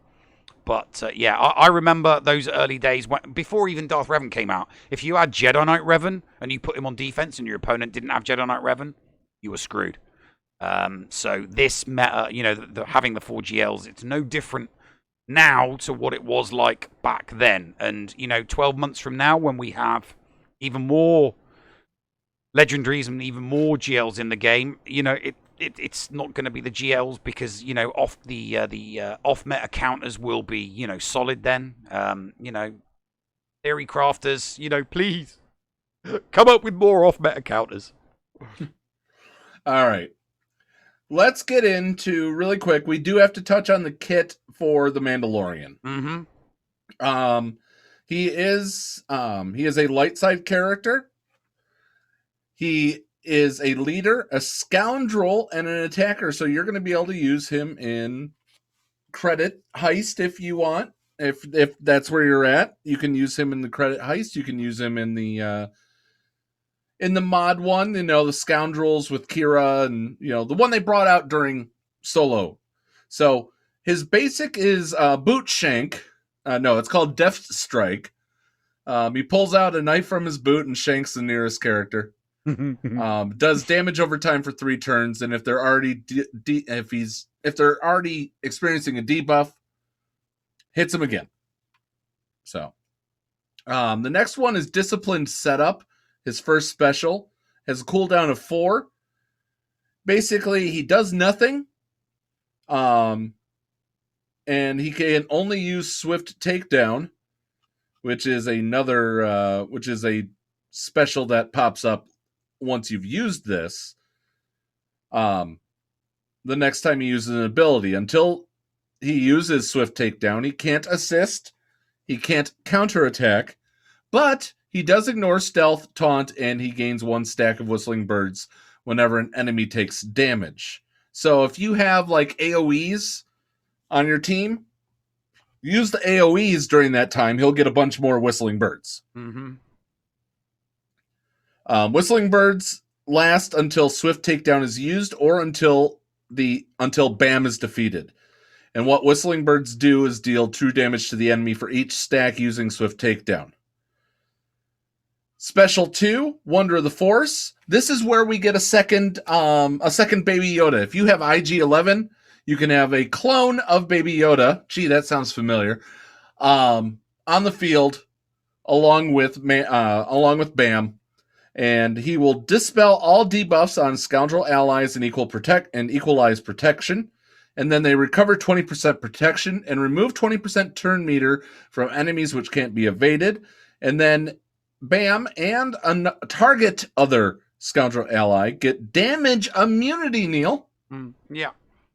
but I remember those early days before even Darth Revan came out. If you had Jedi Knight Revan and you put him on defense and your opponent didn't have Jedi Knight Revan, you were screwed. So this meta, you know, having the 4GLs, it's no different now to what it was like back then. And, you know, 12 months from now when we have even more legendaries and even more GLs in the game, you know, it's not going to be the GLs because, you know, off the off meta counters will be, you know, solid then. You know, theory crafters, you know, please come up with more off meta counters. All right. Let's get into really quick. We do have to touch on the kit for the Mandalorian. Mm-hmm. He is a light side character. He is a leader, a scoundrel, and an attacker. So you're going to be able to use him in credit heist if you want. If that's where you're at, you can use him in the credit heist. You can use him in the mod one. You know, the scoundrels with Kira, and you know the one they brought out during Solo. So his basic is boot shank. No, it's called Death Strike. He pulls out a knife from his boot and shanks the nearest character. Does damage over time for 3 turns, and if they're already if they're already experiencing a debuff, hits them again. So the next one is Disciplined Setup. His first special has a cooldown of 4. Basically, he does nothing. And he can only use Swift Takedown, which is a special that pops up once you've used this. The next time he uses an ability, until he uses Swift Takedown, he can't assist, he can't counterattack, but he does ignore stealth, taunt, and he gains 1 stack of Whistling Birds whenever an enemy takes damage. So if you have like AoEs on your team, use the AoEs during that time. He'll get a bunch more Whistling Birds. Mm-hmm. Whistling Birds last until Swift Takedown is used or until BAM is defeated. And what Whistling Birds do is deal true damage to the enemy for each stack using Swift Takedown. Special 2, Wonder of the Force. This is where we get a second Baby Yoda. If you have IG-11, you can have a clone of Baby Yoda. Gee, that sounds familiar. On the field, along with BAM. And he will dispel all debuffs on scoundrel allies and equalize protection. And then they recover 20% protection and remove 20% turn meter from enemies which can't be evaded. And then, bam, and a target other scoundrel ally get damage immunity, Neil. Yeah.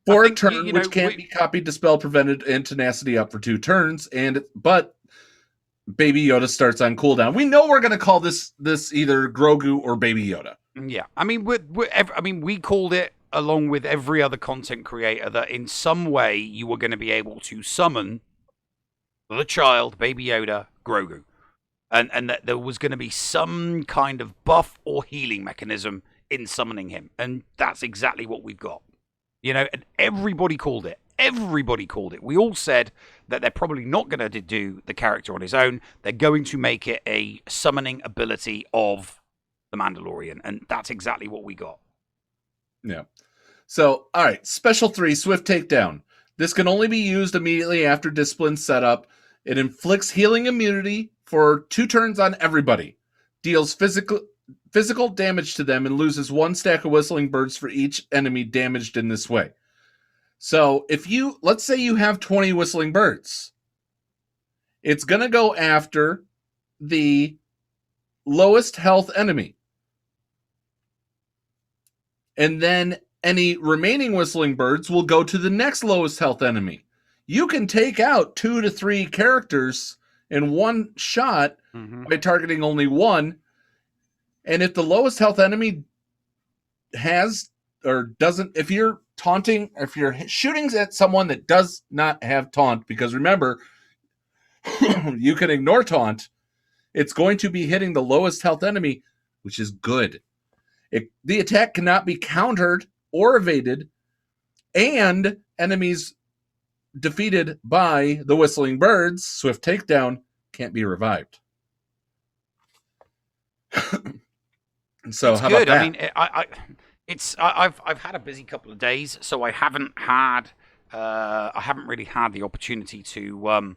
For a turn, which can't be copied, dispelled, prevented, and tenacity up for 2 turns. But Baby Yoda starts on cooldown. We know we're going to call this either Grogu or Baby Yoda. Yeah, I mean, we called it along with every other content creator that in some way you were going to be able to summon the child, Baby Yoda, Grogu, and that there was going to be some kind of buff or healing mechanism in summoning him, and that's exactly what we've got. You know, and everybody called it. Everybody called it. We all said that they're probably not going to do the character on his own. They're going to make it a summoning ability of the Mandalorian, and that's exactly what we got. Yeah. So, all right, Special 3, Swift Takedown. This can only be used immediately after discipline setup. It inflicts healing immunity for 2 turns on everybody. Deals physical damage to them and loses 1 stack of whistling birds for each enemy damaged in this way. So let's say you have 20 whistling birds. It's going to go after the lowest health enemy. And then any remaining whistling birds will go to the next lowest health enemy. You can take out 2 to 3 characters in one shot by targeting only one. And if the lowest health enemy has or doesn't, if you're taunting, if you're shooting at someone that does not have taunt, because remember, you can ignore taunt, it's going to be hitting the lowest health enemy, which is good. The attack cannot be countered or evaded, and enemies defeated by the whistling birds, Swift Takedown, can't be revived. And so, it's how good. about that? I mean, I've had a busy couple of days, so I haven't really had the opportunity to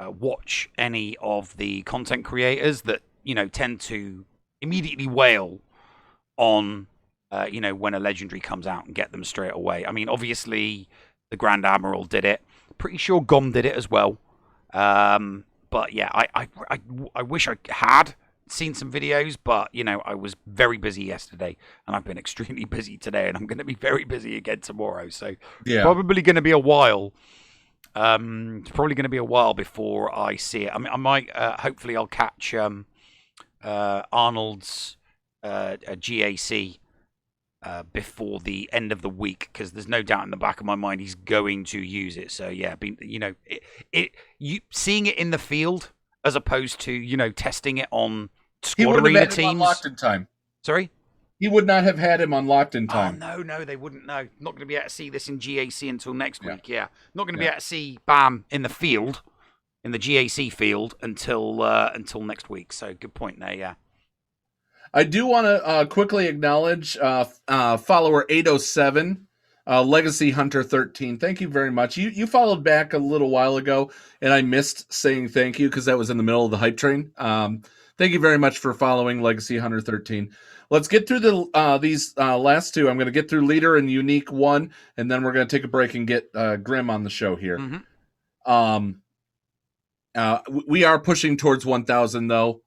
watch any of the content creators that tend to immediately wail on when a legendary comes out and get them straight away. I mean, obviously the Grand Admiral did it. Pretty sure Gom did it as well. But yeah, I wish I had seen some videos, but I was very busy yesterday, and I've been extremely busy today, and I'm going to be very busy again tomorrow. So probably going to be a while. It's probably going to be a while before I see it. I mean, I might. Hopefully, I'll catch Arnold's GAC before the end of the week, because there's no doubt in the back of my mind he's going to use it. So yeah, seeing it in the field as opposed to testing it on squad arena teams. Unlocked in time. Sorry? He would not have had him unlocked in time. Oh, no, they wouldn't know. Not going to be able to see this in GAC until next week, yeah. Not going to be able to see Bam in the field, in the GAC field, until next week. So good point there, yeah. I do want to quickly acknowledge follower 807, Legacy Hunter 13. Thank you very much. You followed back a little while ago, and I missed saying thank you because that was in the middle of the hype train. Thank you very much for following Legacy Hunter 13. Let's get through these last two. I'm going to get through Leader and Unique 1, and then we're going to take a break and get Grimm on the show here. We are pushing towards 1,000, though.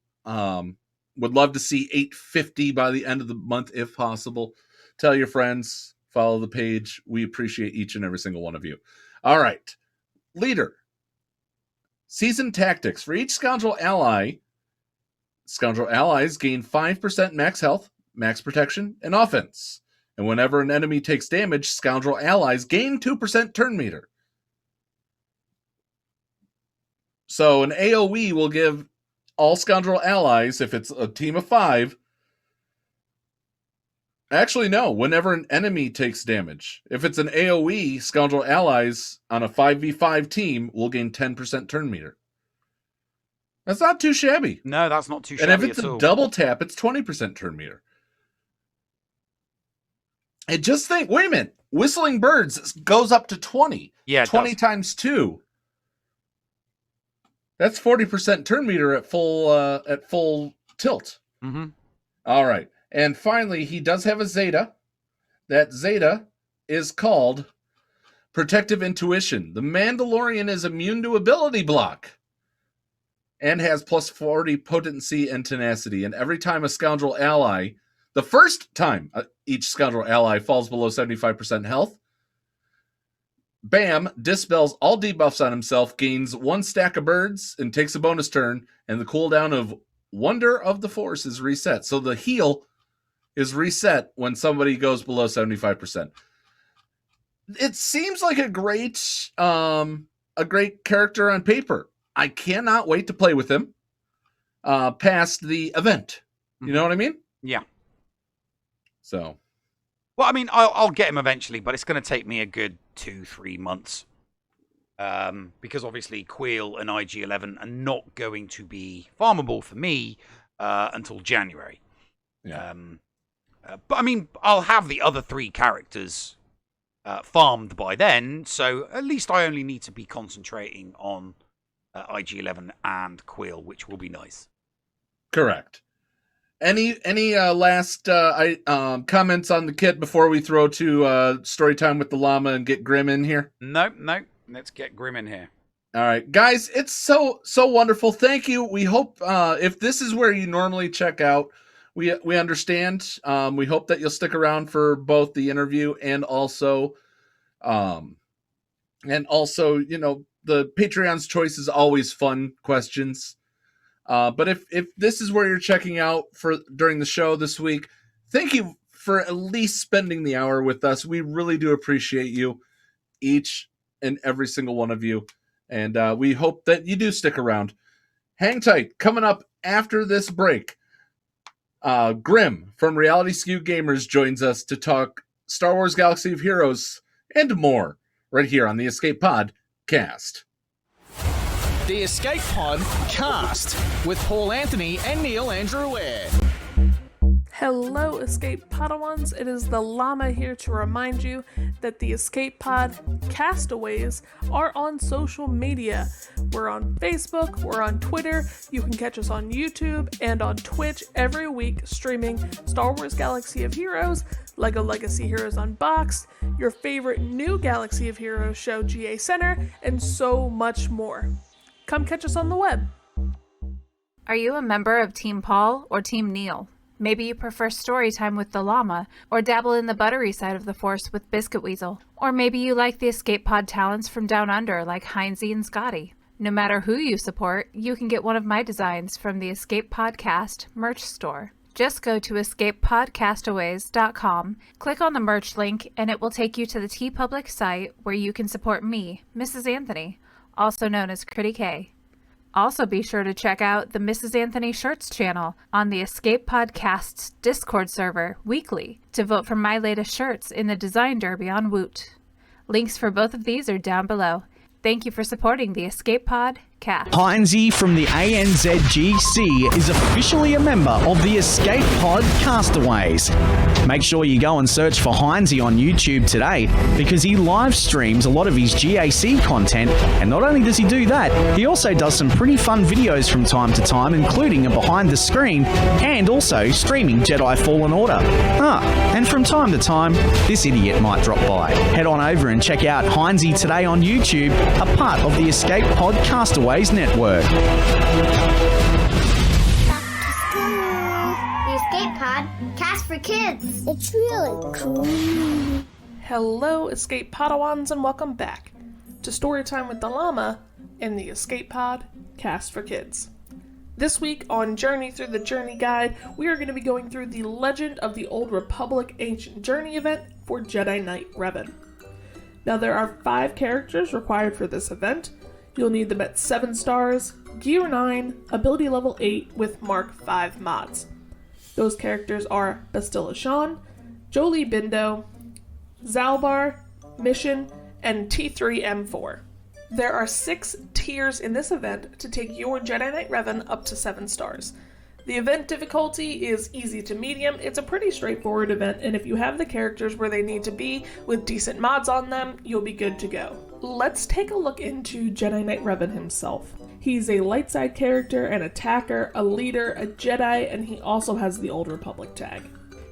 Would love to see 850 by the end of the month, if possible. Tell your friends, follow the page. We appreciate each and every single one of you. All right. Leader. Season Tactics. For each Scoundrel Ally, Scoundrel Allies gain 5% max health, max protection, and offense. And whenever an enemy takes damage, Scoundrel Allies gain 2% turn meter. So an AoE will give all Scoundrel Allies, if it's a team of 5... Actually, no. Whenever an enemy takes damage. If it's an AoE, Scoundrel Allies on a 5v5 team will gain 10% turn meter. That's not too shabby. No, that's not too shabby And if it's a double tap, it's 20% turn meter. And just think, wait a minute. Whistling Birds goes up to 20. Yeah, 20 times 2. That's 40% turn meter at full tilt. Mm-hmm. All right. And finally, he does have a Zeta. That Zeta is called Protective Intuition. The Mandalorian is immune to ability block and has plus 40 potency and tenacity. And every time a scoundrel ally, the first time each scoundrel ally falls below 75% health, Bam dispels all debuffs on himself, gains 1 stack of birds, and takes a bonus turn, and the cooldown of Wonder of the Force is reset. So the heal is reset when somebody goes below 75%. It seems like a great character on paper. I cannot wait to play with him past the event. You know what I mean? Yeah. So, well, I mean, I'll get him eventually, but it's going to take me a good 2-3 months. Because obviously Queel and IG-11 are not going to be farmable for me until January. Yeah. But I mean, I'll have the other 3 characters farmed by then, so at least I only need to be concentrating on IG-11 and Queel, which will be nice. Correct. Any last comments on the kit before we throw to story time with the llama and get Grimm in here? No. Let's get Grimm in here. All right, guys, it's so wonderful. Thank you. We hope if this is where you normally check out, we understand. We hope that you'll stick around for both the interview and also, the Patreon's choice is always fun questions. But if this is where you're checking out for during the show this week, thank you for at least spending the hour with us. We really do appreciate you, each and every single one of you. And we hope that you do stick around. Hang tight. Coming up after this break, Grimm from Reality Skewed Gamers joins us to talk Star Wars Galaxy of Heroes and more right here on the Escape Pod Cast. The Escape Pod Cast with Paul Anthony and Neil Andrew Ware. Hello, Escape Padawans. It is the llama here to remind you that the Escape Pod Castaways are on social media. We're on Facebook, we're on Twitter, you can catch us on YouTube and on Twitch every week streaming Star Wars Galaxy of Heroes, LEGO Legacy Heroes Unboxed, your favorite new Galaxy of Heroes show GA Center, and so much more. Come catch us on the web. Are you a member of Team Paul or Team Neil? Maybe you prefer story time with the llama, or dabble in the buttery side of the Force with Biscuit Weasel. Or maybe you like the Escape Pod talents from Down Under like Heinzie and Scotty. No matter who you support, you can get one of my designs from the Escape Podcast merch store. Just go to escapepodcastaways.com, click on the merch link, and it will take you to the TeePublic site where you can support me, Mrs. Anthony, also known as Critty K. Also be sure to check out the Mrs. Anthony Shirts channel on the Escape Podcast's Discord server weekly to vote for my latest shirts in the Design Derby on Woot. Links for both of these are down below. Thank you for supporting the Escape Pod Cast. Heinzie from the ANZGC is officially a member of the Escape Pod Castaways. Make sure you go and search for Heinzie on YouTube today because he live streams a lot of his GAC content, and not only does he do that, he also does some pretty fun videos from time to time, including a behind the screen and also streaming Jedi Fallen Order. And from time to time, this idiot might drop by. Head on over and check out Heinzie today on YouTube, a part of the Escape Pod Castaways Network. The Escape Pod Cast for Kids. It's really cool. Hello, Escape Padawans, and welcome back to Storytime with the Llama and the Escape Pod Cast for Kids. This week on Journey Through the Journey Guide, we are going to be going through the Legend of the Old Republic Ancient Journey event for Jedi Knight Revan. Now, there are 5 characters required for this event. You'll need them at 7 stars, Gear 9, Ability Level 8 with Mark 5 mods. Those characters are Bastilla Shan, Jolie Bindo, Zalbar, Mission, and T3M4. There are 6 tiers in this event to take your Jedi Knight Revan up to 7 stars. The event difficulty is easy to medium. It's a pretty straightforward event, and if you have the characters where they need to be with decent mods on them, you'll be good to go. Let's take a look into Jedi Knight Revan himself. He's a light side character, an attacker, a leader, a Jedi, and he also has the Old Republic tag.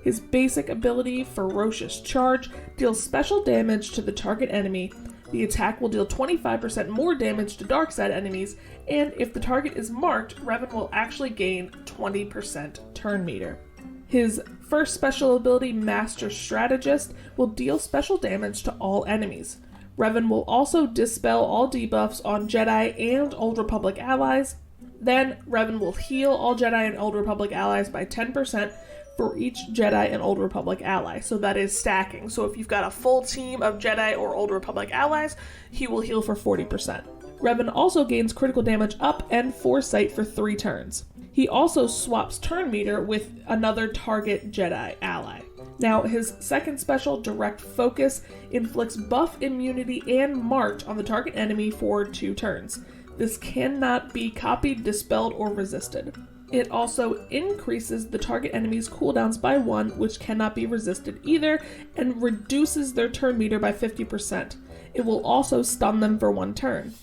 His basic ability, Ferocious Charge, deals special damage to the target enemy. The attack will deal 25% more damage to dark side enemies, and if the target is marked, Revan will actually gain 20% turn meter. His first special ability, Master Strategist, will deal special damage to all enemies. Revan will also dispel all debuffs on Jedi and Old Republic allies. Then, Revan will heal all Jedi and Old Republic allies by 10% for each Jedi and Old Republic ally. So that is stacking. So if you've got a full team of Jedi or Old Republic allies, he will heal for 40%. Revan also gains critical damage up and foresight for 3 turns. He also swaps turn meter with another target Jedi ally. Now, his second special, Direct Focus, inflicts buff, immunity, and marked on the target enemy for 2 turns. This cannot be copied, dispelled, or resisted. It also increases the target enemy's cooldowns by 1, which cannot be resisted either, and reduces their turn meter by 50%. It will also stun them for 1 turn.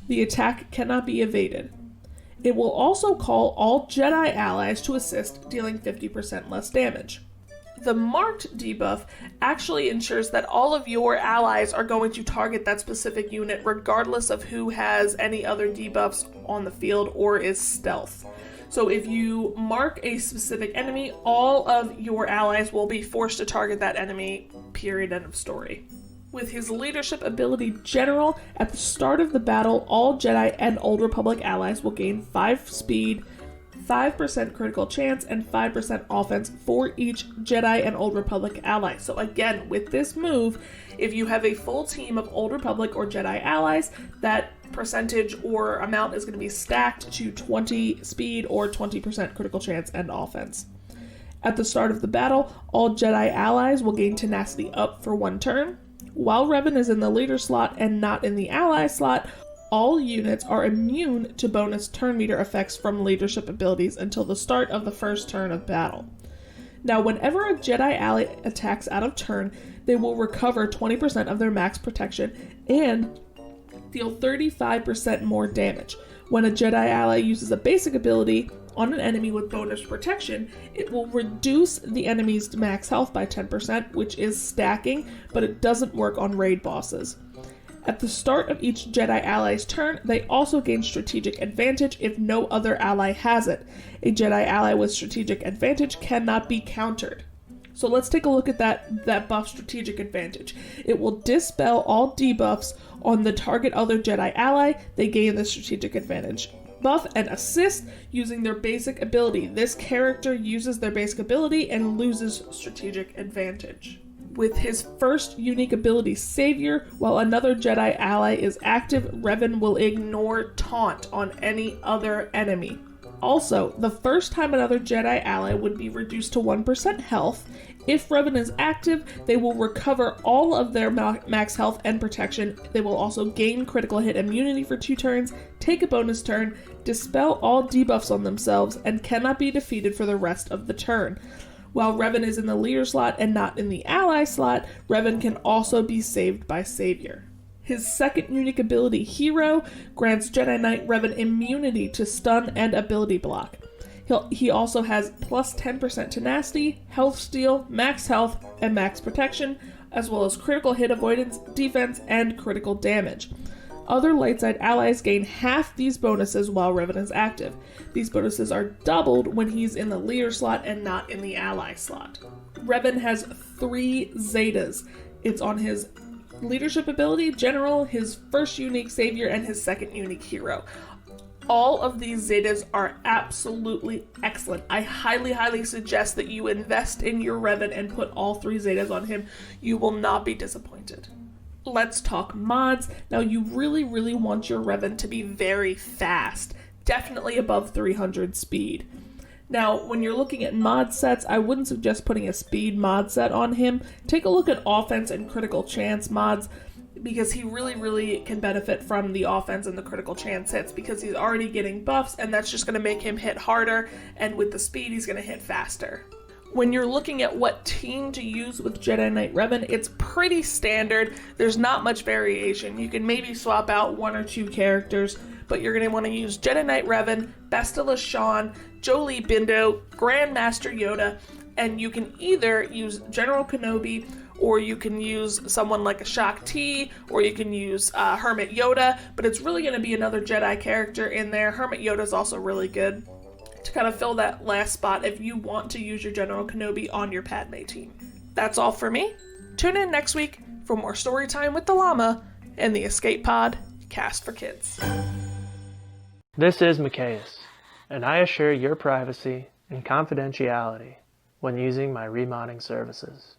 The attack cannot be evaded. It will also call all Jedi allies to assist, dealing 50% less damage. The marked debuff actually ensures that all of your allies are going to target that specific unit regardless of who has any other debuffs on the field or is stealth. So if you mark a specific enemy, all of your allies will be forced to target that enemy, period, end of story. With his leadership ability, General, at the start of the battle, all Jedi and Old Republic allies will gain 5 speed, 5% critical chance, and 5% offense for each Jedi and Old Republic ally. So again, with this move, if you have a full team of Old Republic or Jedi allies, that percentage or amount is going to be stacked to 20 speed or 20% critical chance and offense. At the start of the battle, all Jedi allies will gain tenacity up for 1 turn. While Revan is in the leader slot and not in the ally slot, all units are immune to bonus turn meter effects from leadership abilities until the start of the first turn of battle. Now, whenever a Jedi ally attacks out of turn, they will recover 20% of their max protection and deal 35% more damage. When a Jedi ally uses a basic ability on an enemy with bonus protection, it will reduce the enemy's max health by 10%, which is stacking, but it doesn't work on raid bosses. At the start of each Jedi ally's turn, they also gain strategic advantage if no other ally has it. A Jedi ally with strategic advantage cannot be countered. So let's take a look at that buff, strategic advantage. It will dispel all debuffs on the target other Jedi ally. They gain the strategic advantage buff and assist using their basic ability. This character uses their basic ability and loses strategic advantage. With his first unique ability, Savior, while another Jedi ally is active, Revan will ignore taunt on any other enemy. Also, the first time another Jedi ally would be reduced to 1% health. If Revan is active, they will recover all of their max health and protection. They will also gain critical hit immunity for 2 turns, take a bonus turn, dispel all debuffs on themselves, and cannot be defeated for the rest of the turn. While Revan is in the leader slot and not in the ally slot, Revan can also be saved by Savior. His second unique ability, Hero, grants Jedi Knight Revan immunity to stun and ability block. He also has plus 10% tenacity, health steal, max health, and max protection, as well as critical hit avoidance, defense, and critical damage. Other light side allies gain half these bonuses while Revan is active. These bonuses are doubled when he's in the leader slot and not in the ally slot. Revan has 3 Zetas. It's on his leadership ability, General, his first unique Savior, and his second unique Hero. All of these Zetas are absolutely excellent. I highly suggest that you invest in your Revan and put all 3 Zetas on him. You will not be disappointed. Let's talk mods. Now, you really want your Revan to be very fast, definitely above 300 speed. Now, when you're looking at mod sets, I wouldn't suggest putting a speed mod set on him. Take a look at offense and critical chance mods, because he really can benefit from the offense and the critical chance hits, because he's already getting buffs, and that's just going to make him hit harder, and with the speed, he's going to hit faster. When you're looking at what team to use with Jedi Knight Revan, it's pretty standard. There's not much variation. You can maybe swap out 1 or 2 characters, but you're going to want to use Jedi Knight Revan, Bastila Shan, Jolee Bindo, Grandmaster Yoda, and you can either use General Kenobi, or you can use someone like a Shak Ti, or you can use Hermit Yoda, but it's really going to be another Jedi character in there. Hermit Yoda is also really good to kind of fill that last spot if you want to use your General Kenobi on your Padme team. That's all for me. Tune in next week for more story time with the llama and the Escape Pod Cast for Kids. This is Micaeus, and I assure your privacy and confidentiality when using my remodding services.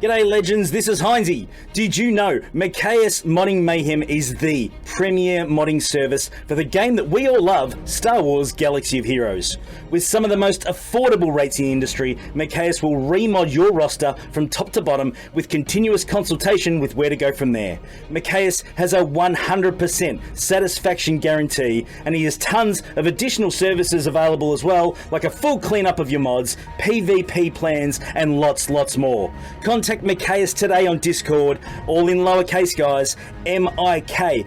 G'day legends, this is Heinzie. Did you know Micaeus Modding Mayhem is the premier modding service for the game that we all love, Star Wars Galaxy of Heroes? With some of the most affordable rates in the industry, Micaeus will remod your roster from top to bottom with continuous consultation with where to go from there. Micaeus has a 100% satisfaction guarantee, and he has tons of additional services available as well, like a full cleanup of your mods, PvP plans, and lots more. Contact Micaeus today on Discord, all in lowercase guys, MIKAYAS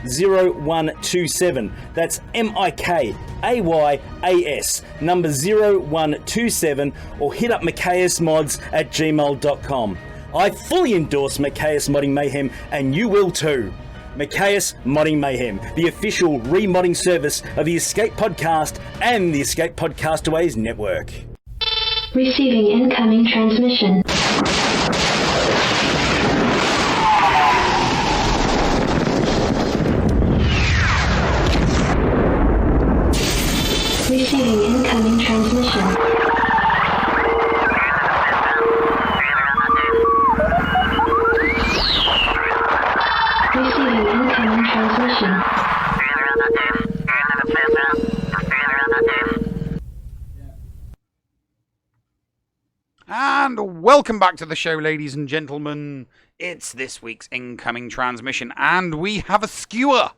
0127. That's MIKAYAS number 0127, or hit up micaeusmods@gmail.com. I fully endorse Micaeus Modding Mayhem, and you will too. Micaeus Modding Mayhem, the official remodding service of the Escape Podcast and the Escape Podcastaways network. Receiving incoming transmission. Receiving incoming transmission. Receiving incoming transmission. And welcome back to the show, ladies and gentlemen. It's this week's incoming transmission, and we have a skewer.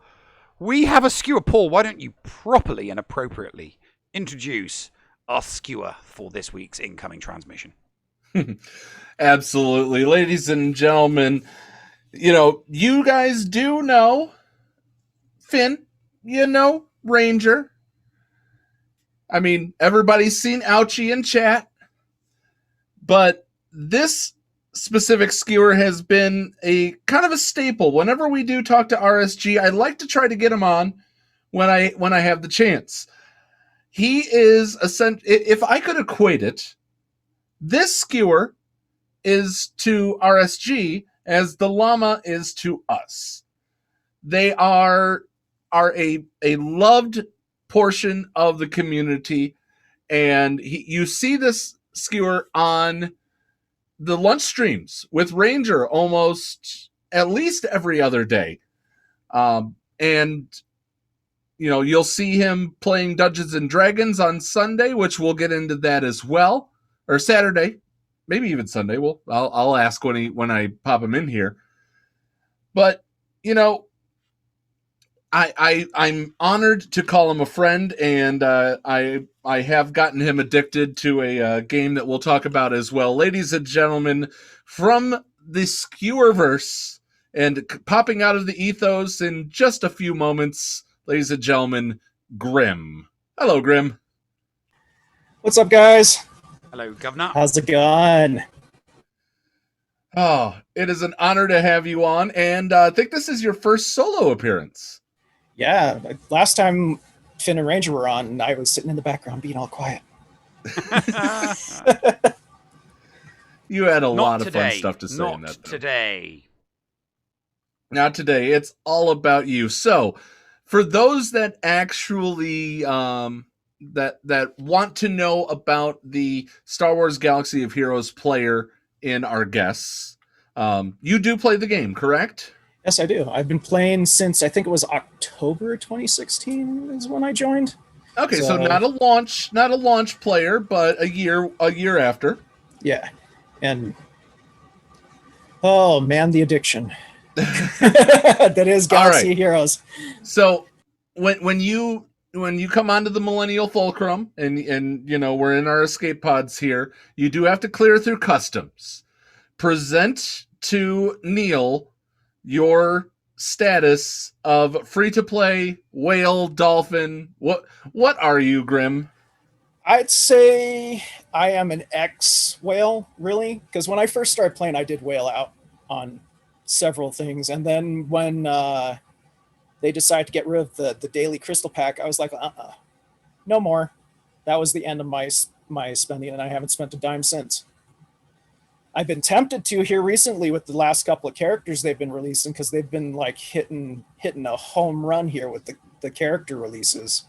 Paul, why don't you properly and appropriately introduce our skewer for this week's incoming transmission? Absolutely. Ladies and gentlemen, you guys do know Finn, Ranger. I mean, everybody's seen Ouchie in chat. But this specific skewer has been a kind of a staple. Whenever we do talk to RSG, I like to try to get him on when I have the chance. He is if I could equate it, this skewer is to RSG as the llama is to us. They are a loved portion of the community, and you see this skewer on the lunch streams with Ranger almost at least every other day. And you'll see him playing Dungeons and Dragons on Sunday, which we'll get into that as well, or Saturday, maybe even Sunday. I'll ask when I pop him in here. But I'm honored to call him a friend, and I have gotten him addicted to a game that we'll talk about as well. Ladies and gentlemen, from the Skewerverse and popping out of the ethos in just a few moments, ladies and gentlemen, Grimm. Hello, Grimm. What's up, guys? Hello, Governor. How's it going? Oh, it is an honor to have you on, and I think this is your first solo appearance. Yeah, last time Finn and Ranger were on, and I was sitting in the background being all quiet. You had a lot of fun stuff to say in that. Not today. Not today. It's all about you. So, for those that actually that want to know about the Star Wars Galaxy of Heroes player in our guests, you do play the game, correct? Yes, I do. I've been playing since I think it was October 2016 is when I joined. Okay, so not a launch player, but a year after. Yeah. And oh man, the addiction. That is Galaxy Heroes. So when you come onto the Millennial Fulcrum and we're in our escape pods here, you do have to clear through customs. Present to Neil your status of free-to-play, whale, dolphin? What are you, Grimm? I'd say I am an ex-whale, really, because when I first started playing, I did whale out on several things, and then when they decided to get rid of the daily crystal pack, I was like, no more. That was the end of my spending, and I haven't spent a dime since. I've been tempted to here recently with the last couple of characters they've been releasing, because they've been like hitting a home run here with the character releases.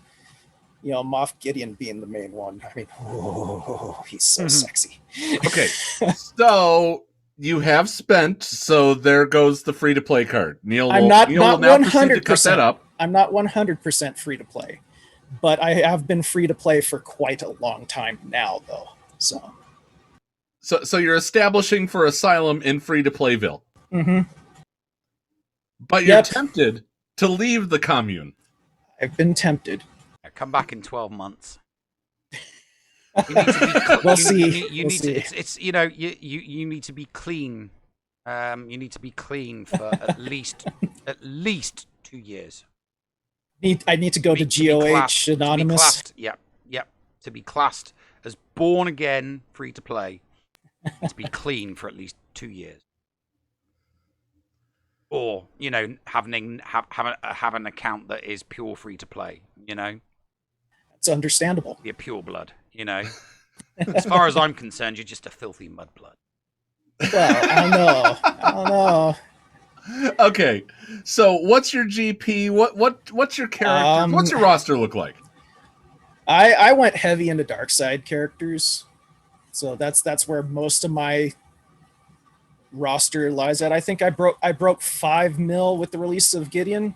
You know, Moff Gideon being the main one. I mean, oh, he's so sexy. Okay, so you have spent, so there goes the free-to-play card. Neil will now proceed to cut that up. I'm not 100% free to play, but I have been free to play for quite a long time now, though. So you're establishing for Asylum in free-to-playville. Mm-hmm. But you're tempted to leave the commune. I've been tempted. Come back in 12 months. We'll see. You need to. It's you know you need to be clean. You need to be clean for at least 2 years. I need to go to GOH Anonymous. Yep. To be classed as born again, free to play. To be clean for at least 2 years. Or have an account that is pure free to play. It's understandable. You're pure blood, As far as I'm concerned, you're just a filthy mudblood. Well, I don't know. Okay, so what's your GP? What's your character? What's your roster look like? I went heavy into dark side characters, so that's where most of my roster lies at. I think I broke 5 mil with the release of Gideon.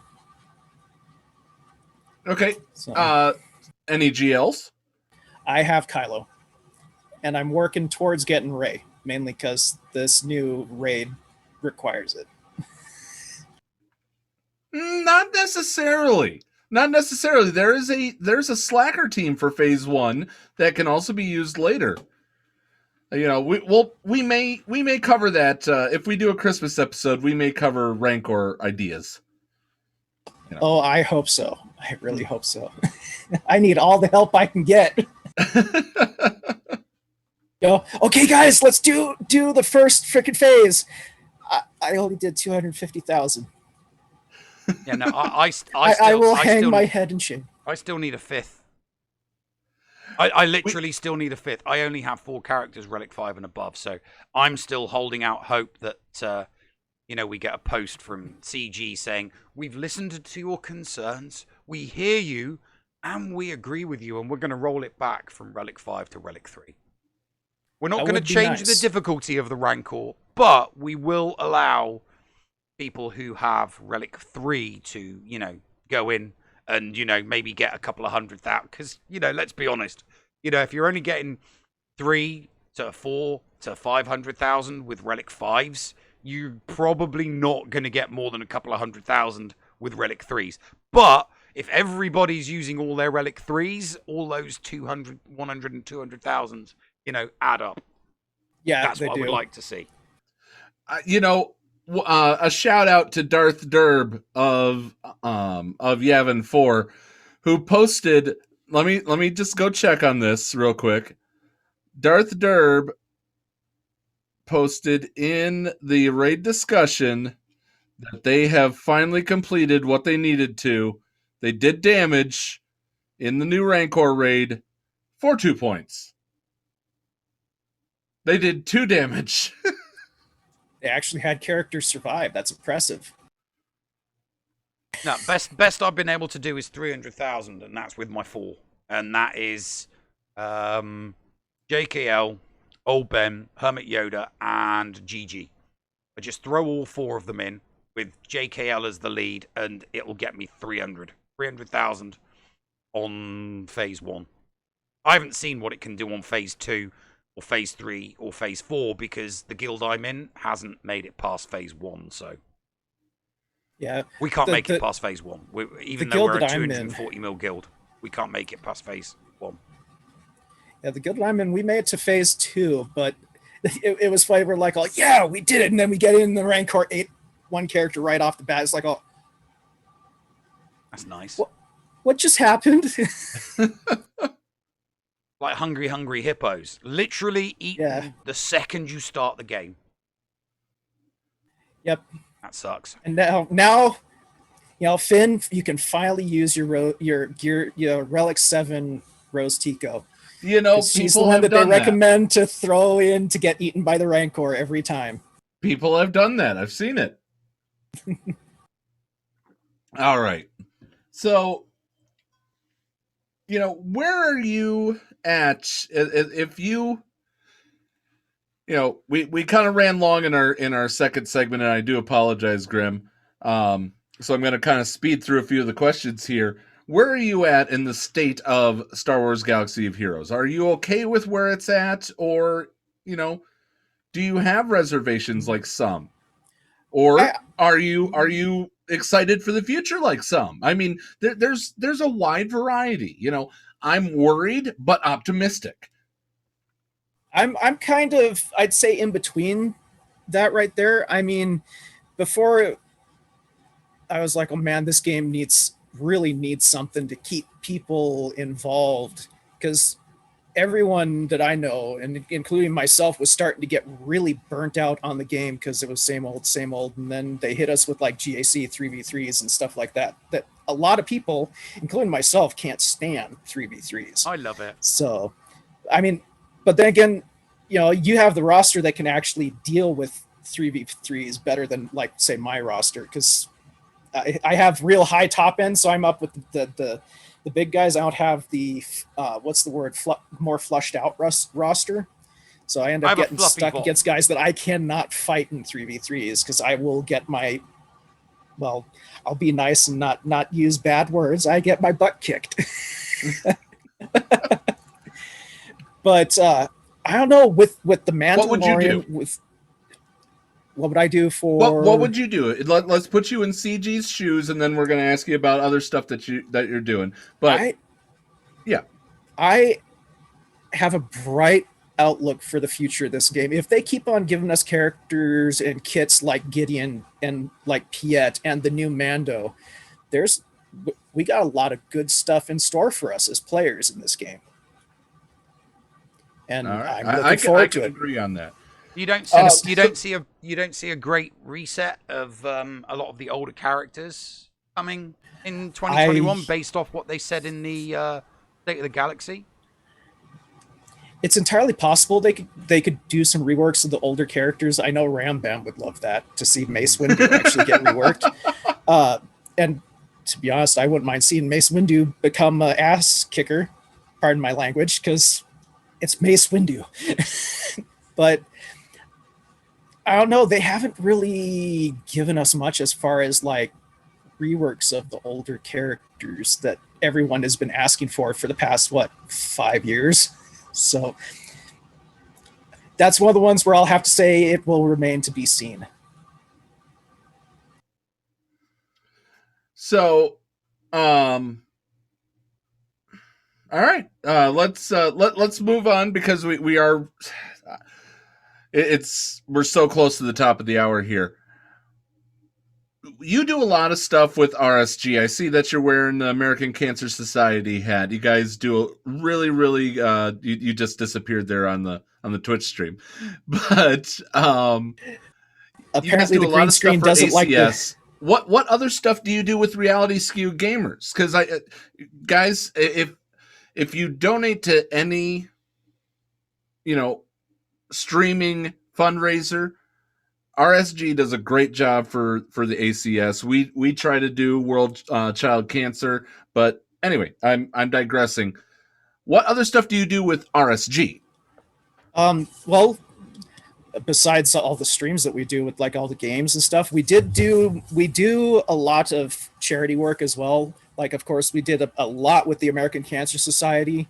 Okay. So. Any GLs? I have Kylo, and I'm working towards getting Rey, mainly because this new raid requires it. Not necessarily. There's a slacker team for phase 1 that can also be used later. We may cover that if we do a Christmas episode. We may cover Rancor ideas. Oh, I hope so. I really hope so. I need all the help I can get. Okay, guys, let's do the first freaking phase. I only did 250,000. Yeah, no, I will hang my head in shame. I still need a 5th. I literally still need a 5th. I only have 4 characters, Relic 5 and above, so I'm still holding out hope that we get a post from CG saying, we've listened to your concerns, we hear you, and we agree with you, and we're going to roll it back from Relic 5 to Relic 3. We're not going to change the difficulty of the Rancor, but we will allow people who have Relic 3 to, go in and, maybe get a couple of 100,000. Because, let's be honest, if you're only getting 3 to 4 to 500,000 with Relic 5s, you're probably not going to get more than a couple of 100,000 with Relic 3s. But if everybody's using all their Relic 3s, all those 200, 100, and 200,000, add up. Yeah, that's what I would like to see. A shout out to Darth Derb of Yavin 4, who posted. Let me just go check on this real quick. Darth Derb posted in the raid discussion that they have finally completed what they needed to. They did damage in the new Rancor raid for 2 points. They did 2 damage. They actually had characters survive. That's impressive. No, best I've been able to do is 300,000, and that's with my 4. And that is JKL, Old Ben, Hermit Yoda, and GG. I just throw all 4 of them in with JKL as the lead, and it will get me 300,000 on phase 1. I haven't seen what it can do on phase 2 or phase 3 or phase 4 because the guild I'm in hasn't made it past phase 1, so yeah, we can't make it past phase 1. Even though we're a 240 mil guild, we can't make it past phase 1. Yeah, the guild I'm in, we made it to phase 2, but it was funny. We're like, oh yeah, we did it, and then we get in the Rancor 8, one character right off the bat. It's like, oh, That's nice. What just happened? Like hungry hippos. Literally eaten the second you start the game. Yep. That sucks. And now, Finn, you can finally use your Relic 7 Rose Tico. She's the one that they recommend to throw in to get eaten by the Rancor every time. People have done that. I've seen it. All right. So, where are you at? If you, we kind of ran long in our second segment, and I do apologize, Grimm. So I'm going to kind of speed through a few of the questions here. Where are you at in the state of Star Wars Galaxy of Heroes? Are you okay with where it's at, or do you have reservations like some, or are you excited for the future like some? I mean, there's a wide variety. I'm worried but optimistic. I'm kind of, I'd say, in between that right there. I mean, before I was like, oh man, this game really needs something to keep people involved, because everyone that I know, and including myself, was starting to get really burnt out on the game because it was same old. And then they hit us with like GAC 3v3s and stuff like that a lot of people, including myself, can't stand 3v3s. I love it. So, I mean, but then again, you have the roster that can actually deal with 3v3s better than, like, say, my roster, because I have real high top end, so I'm up with the big guys. I don't have the more flushed out roster, so I end up getting stuck against guys that I cannot fight in 3v3s, because I will get I'll be nice and not use bad words. I get my butt kicked. But I don't know, with the Mandalorian. What would you do? What would I do for? What would you do? Let's put you in CG's shoes, and then we're going to ask you about other stuff that you're doing. But I have a bright outlook for the future of this game. If they keep on giving us characters and kits like Gideon and like Piet and the new Mando, we got a lot of good stuff in store for us as players in this game. And I'm looking forward to it. I can agree on that. You don't see a great reset of a lot of the older characters coming in 2021 based off what they said in the State of the Galaxy? It's entirely possible they could do some reworks of the older characters. I know Ram Bam would love that, to see Mace Windu actually get reworked. And to be honest, I wouldn't mind seeing Mace Windu become an ass kicker, pardon my language, because it's Mace Windu. But I don't know, they haven't really given us much as far as like reworks of the older characters that everyone has been asking for the past 5 years. So that's one of the ones where I'll have to say it will remain to be seen. So all right, let's move on, because we are we're so close to the top of the hour here. You do a lot of stuff with RSG. I see that you're wearing the American Cancer Society hat. You guys do a really you just disappeared there on the Twitch stream, but apparently the green screen doesn't like this. What other stuff do you do with Reality Skewed Gamers? Because guys, if you donate to any streaming fundraiser, RSG does a great job for the ACS. We try to do World Child Cancer, but anyway, I'm digressing. What other stuff do you do with RSG? Well, besides all the streams that we do with like all the games and stuff, we do a lot of charity work as well. Like, of course, we did a lot with the American Cancer Society.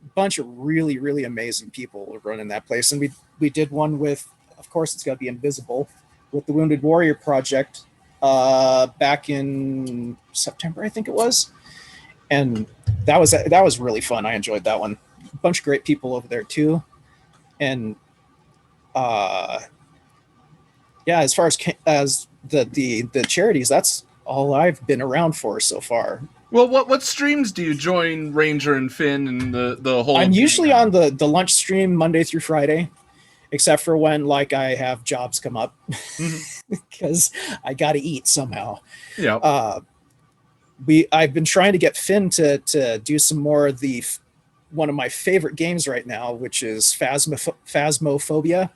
A bunch of really amazing people running that place, and we did one with, of course, it's got to be Invisible, with the Wounded Warrior Project back in September, I think it was, and that was really fun. I enjoyed that one. A bunch of great people over there too, and as far as the charities, that's all I've been around for so far. Well, what streams do you join Ranger and Finn and the whole? I'm usually on the lunch stream Monday through Friday, except for when like I have jobs come up because I got to eat somehow. Yeah. I've been trying to get Finn to do some more of one of my favorite games right now, which is Phasmophobia.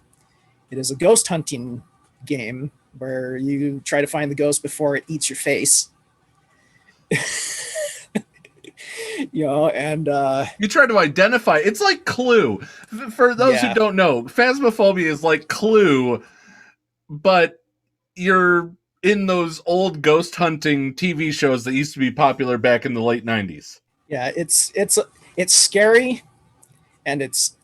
It is a ghost hunting game where you try to find the ghost before it eats your face. And you try to identify. It's like Clue. For those who don't know, Phasmophobia is like Clue, but you're in those old ghost hunting TV shows that used to be popular back in the late 90s. Yeah, it's scary, and it's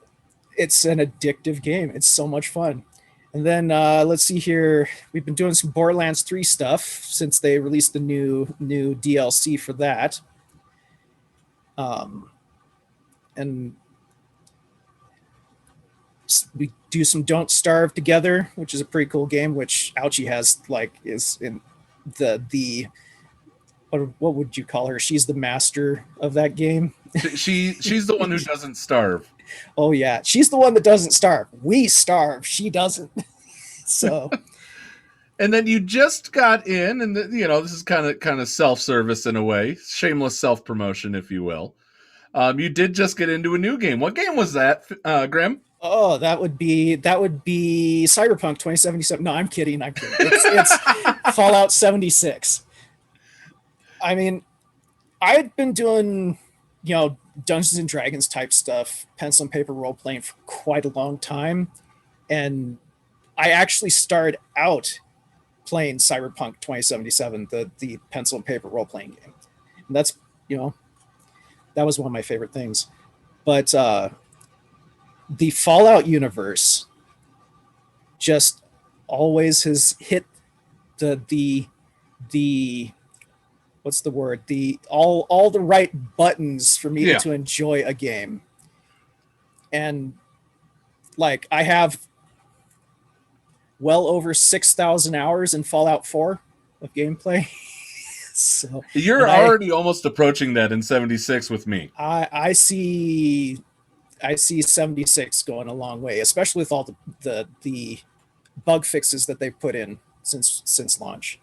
an addictive game. It's so much fun. And then let's see here. We've been doing some Borderlands 3 stuff since they released the new DLC for that. And we do some Don't Starve together, which is a pretty cool game, which Ouchie has is in the what would you call her? She's the master of that game. She's the one who doesn't starve. Oh yeah, she's the one that doesn't starve. We starve, she doesn't. So, and then you just got in, and this is kind of self-service in a way, shameless self-promotion, if you will. You did just get into a new game. What game was that, Grimm? Oh, that would be Cyberpunk 2077. No, I'm kidding. It's Fallout 76. I mean, I'd been doing, Dungeons and Dragons type stuff, pencil and paper role playing for quite a long time, and I actually started out playing Cyberpunk 2077, the pencil and paper role playing game, and that's that was one of my favorite things. But the Fallout universe just always has hit the what's the word? All the right buttons for me to enjoy a game. And like I have well over 6,000 hours in Fallout 4 of gameplay. So you're already almost approaching that in 76 with me. I see 76 going a long way, especially with all the bug fixes that they've put in since launch.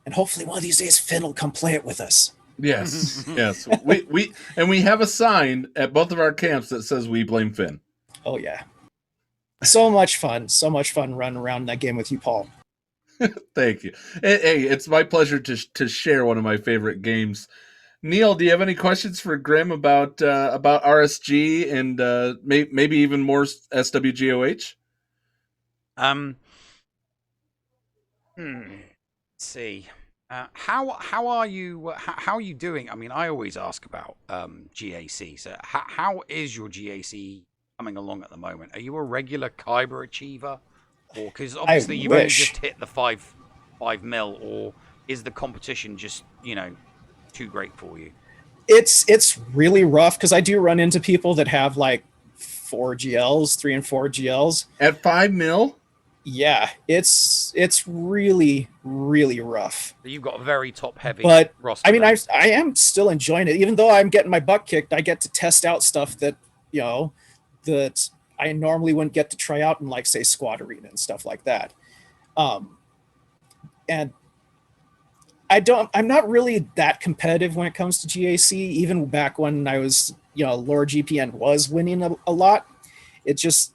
And hopefully one of these days Finn will come play it with us. Yes, yes. We have a sign at both of our camps that says "We blame Finn." Oh yeah, so much fun running around that game with you, Paul. Thank you. Hey, it's my pleasure to share one of my favorite games. Neil, do you have any questions for Grimm about RSG and maybe even more SWGOH? Let's see. How are you doing? I mean, I always ask about GAC. So how is your GAC coming along at the moment? Are you a regular Kyber achiever, or because obviously you've only just hit the 5 mil, or is the competition just too great for you? It's really rough because I do run into people that have like 4 GLs, 3 and 4 GLs at 5 mil. Yeah, it's really, really rough. You've got a very top heavy roster. I mean, I am still enjoying it, even though I'm getting my butt kicked. I get to test out stuff that that I normally wouldn't get to try out in, like, say, Squad Arena and stuff like that. And I'm not really that competitive when it comes to GAC. Even back when I was, Lord GPN was winning a lot. It just,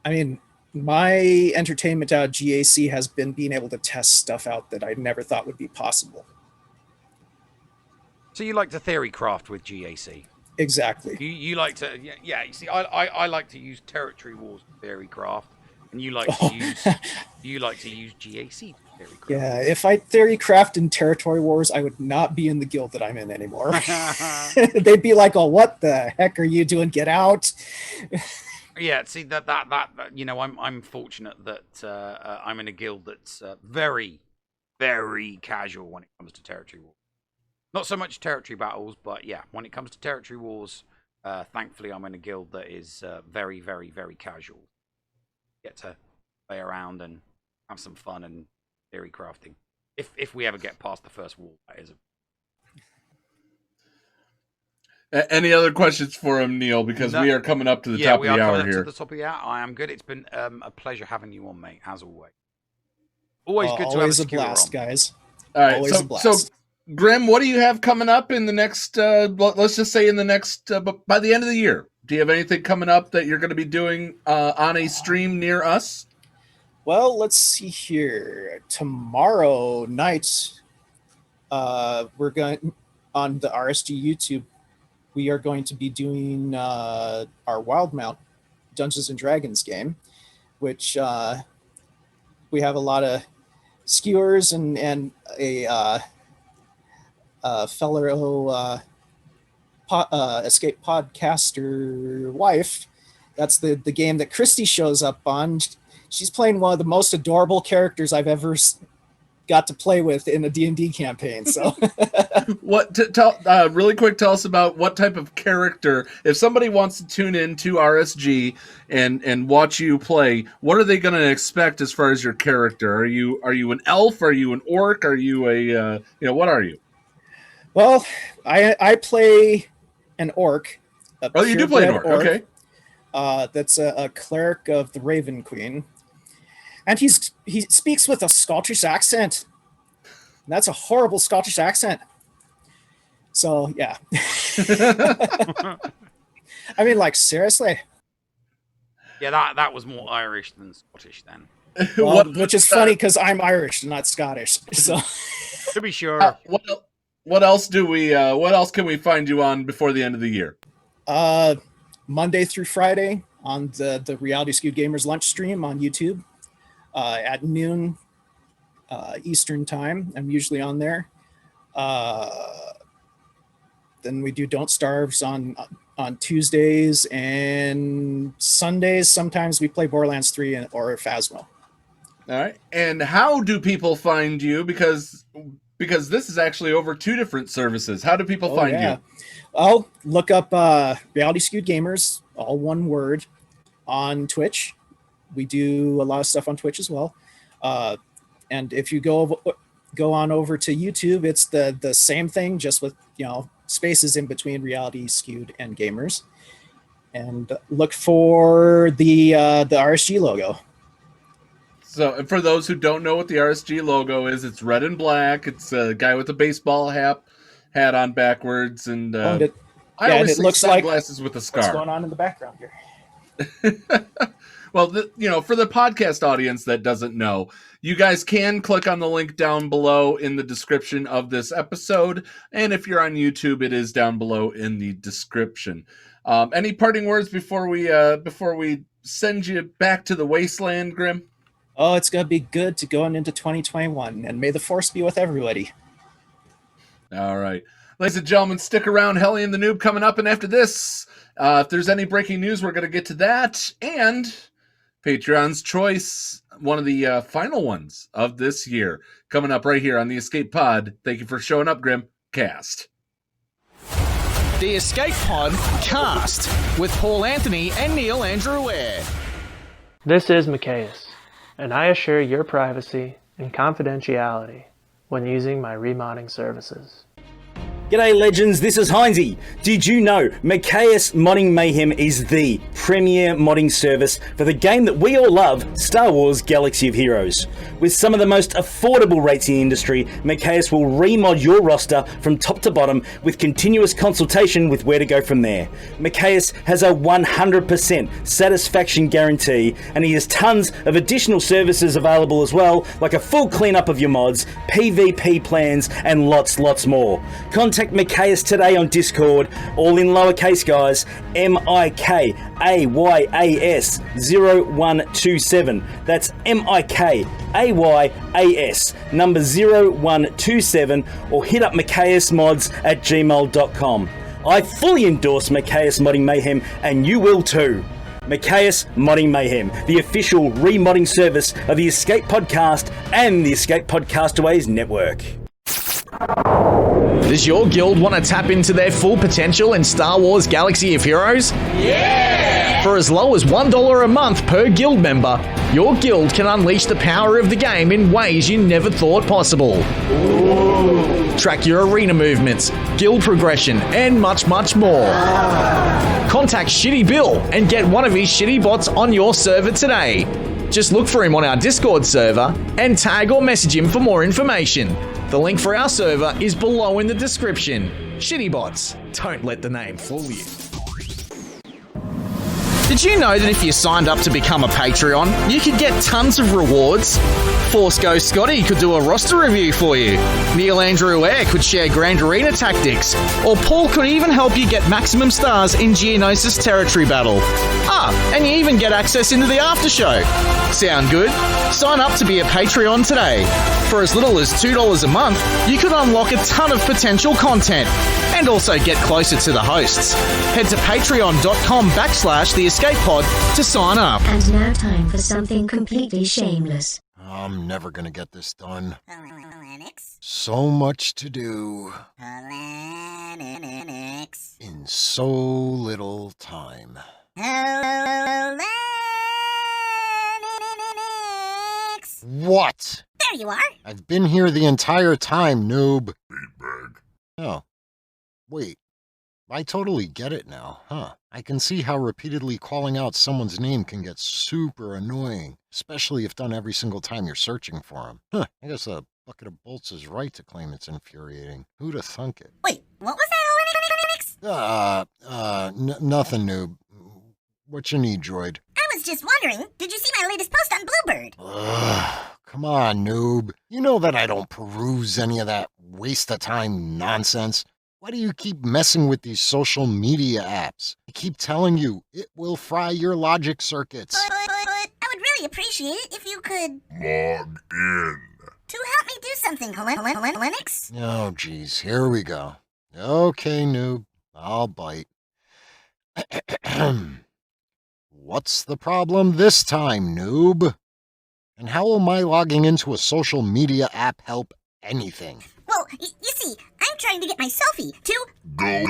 I mean, my entertainment out of GAC has been being able to test stuff out that I never thought would be possible. So you like to theory craft with GAC? Exactly. You like to, yeah. You see, I like to use territory wars theory craft, and you like to use GAC theory craft. Yeah, if I theory craft in territory wars, I would not be in the guild that I'm in anymore. They'd be like, "Oh, what the heck are you doing? Get out!" Yeah, see that I'm fortunate that I'm in a guild that's very, very casual when it comes to territory wars. Not so much territory battles, but yeah, when it comes to territory wars, thankfully I'm in a guild that is very, very, very casual. Get to play around and have some fun and theory crafting. If we ever get past the first wall, that is. Any other questions for him, Neil? Because we are coming up to the top of the hour here. To the top of the hour. I am good. It's been a pleasure having you on, mate, as always. Always good to have always a blast, guys. All right, always a blast. So, Grimm, what do you have coming up in the next, let's just say in the next, by the end of the year? Do you have anything coming up that you're going to be doing on a stream near us? Well, let's see here. Tomorrow night, we're going on the RSG YouTube. We are going to be doing our Wildmount Dungeons and Dragons game, which we have a lot of skewers and a fellow escape podcaster wife. That's the game that Christy shows up on. She's playing one of the most adorable characters I've ever got to play with in a D&D campaign. So really quick, tell us about what type of character, if somebody wants to tune in to RSG and watch you play, what are they going to expect as far as your character? Are you an elf? Are you an orc? Are you a, what are you? Well, I play an orc. Oh, you do play an orc. Okay. That's a cleric of the Raven Queen. And he speaks with a Scottish accent. And that's a horrible Scottish accent. So, yeah. I mean, like, seriously. Yeah, that was more Irish than Scottish then. Well, which is funny because I'm Irish, not Scottish. So, to be sure. What else can we find you on before the end of the year? Monday through Friday on the Reality Skewed Gamers lunch stream on YouTube. At noon Eastern time. I'm usually on there. Then we do Don't Starves on Tuesdays and Sundays. Sometimes we play Borderlands 3 or Phasmo. All right. And how do people find you? Because this is actually over 2 different services. How do people find you? Well, look up Reality Skewed Gamers, all one word, on Twitch. We do a lot of stuff on Twitch as well. And if you go on over to YouTube, it's the same thing, just with, spaces in between Reality Skewed and Gamers. And look for the RSG logo. So for those who don't know what the RSG logo is, it's red and black. It's a guy with a baseball hat on backwards. And I always see sunglasses with a scar. What's going on in the background here? Well, for the podcast audience that doesn't know, you guys can click on the link down below in the description of this episode. And if you're on YouTube, it is down below in the description. Any parting words before we send you back to the wasteland, Grimm? Oh, it's going to be good to go into 2021. And may the force be with everybody. All right. Ladies and gentlemen, stick around. Helly and the Noob coming up. And after this, if there's any breaking news, we're going to get to that. And Patreon's Choice, one of the final ones of this year, coming up right here on the Escape Pod. Thank you for showing up, Grimm. Cast. The Escape Pod Cast with Paul Anthony and Neil Andrew Ware. This is Micaeus, and I assure your privacy and confidentiality when using my remodding services. G'day legends, this is Heinzie. Did you know Micaeus Modding Mayhem is the premier modding service for the game that we all love, Star Wars Galaxy of Heroes. With some of the most affordable rates in the industry, Micaeus will remod your roster from top to bottom with continuous consultation with where to go from there. Micaeus has a 100% satisfaction guarantee, and he has tons of additional services available as well, like a full cleanup of your mods, PvP plans, and lots more. Contact Micaeus today on Discord, all in lowercase, guys, MIKAYAS 0127. That's MIKAYAS number 0127, or hit up MicaeusMods@gmail.com. I fully endorse Micaeus Modding Mayhem, and you will too. Micaeus Modding Mayhem, the official remodding service of the Escape Podcast and the Escape Podcastaways network. Does your guild want to tap into their full potential in Star Wars Galaxy of Heroes? Yeah! For as low as $1 a month per guild member, your guild can unleash the power of the game in ways you never thought possible. Ooh. Track your arena movements, guild progression, and much, much more. Contact ShittyBill and get one of his shitty bots on your server today. Just look for him on our Discord server and tag or message him for more information. The link for our server is below in the description. Shitty bots, don't let the name fool you. Did you know that if you signed up to become a Patreon, you could get tons of rewards? Force Ghost Scotty could do a roster review for you. Neil Andrew Air could share Grand Arena tactics. Or Paul could even help you get maximum stars in Geonosis Territory Battle. And you even get access into the after show. Sound good? Sign up to be a Patreon today. For as little as $2 a month, you could unlock a ton of potential content. And also get closer to the hosts. Head to patreon.com/theescapepod to sign up. And now time for something completely shameless. I'm never gonna get this done. So much to do. In so little time. What? There you are. I've been here the entire time, noob. Oh. Wait. I totally get it now, huh? I can see how repeatedly calling out someone's name can get super annoying, especially if done every single time you're searching for them. I guess a bucket of bolts is right to claim it's infuriating. Who'd have thunk it? Wait, what was that? Nothing, noob. What you need, droid? I was just wondering, did you see my latest post on Bluebird? Come on, noob. You know that I don't peruse any of that waste-of-time nonsense. Why do you keep messing with these social media apps? I keep telling you, it will fry your logic circuits. But I would really appreciate it if you could... log in. To help me do something, Linux? Oh, geez, here we go. Okay, noob, I'll bite. What's the problem this time, noob? And how will my logging into a social media app help anything? Well, you see, I'm trying to get my selfie to... Go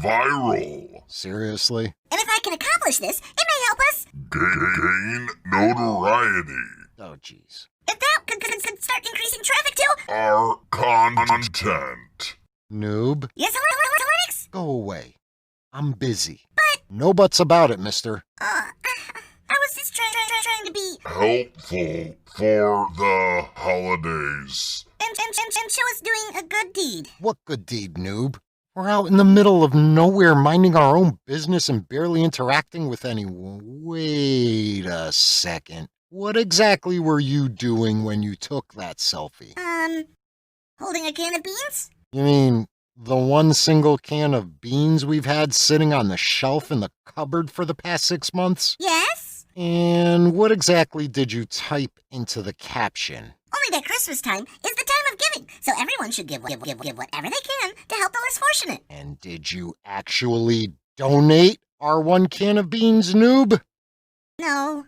viral. Seriously? And if I can accomplish this, it may help us... gain notoriety. Oh, jeez. If that could start increasing traffic to... our content. Noob? Yes, Linux? Go away. I'm busy. But... no buts about it, mister. I was just trying to be... helpful for the holidays. And show us doing a good deed. What good deed, noob? We're out in the middle of nowhere minding our own business and barely interacting with anyone. Wait a second. What exactly were you doing when you took that selfie? Holding a can of beans? You mean the one single can of beans we've had sitting on the shelf in the cupboard for the past 6 months? Yes. And what exactly did you type into the caption? Only that Christmas time is the time of giving, so everyone should give whatever they can to help the less fortunate. And did you actually donate our one can of beans, noob? No.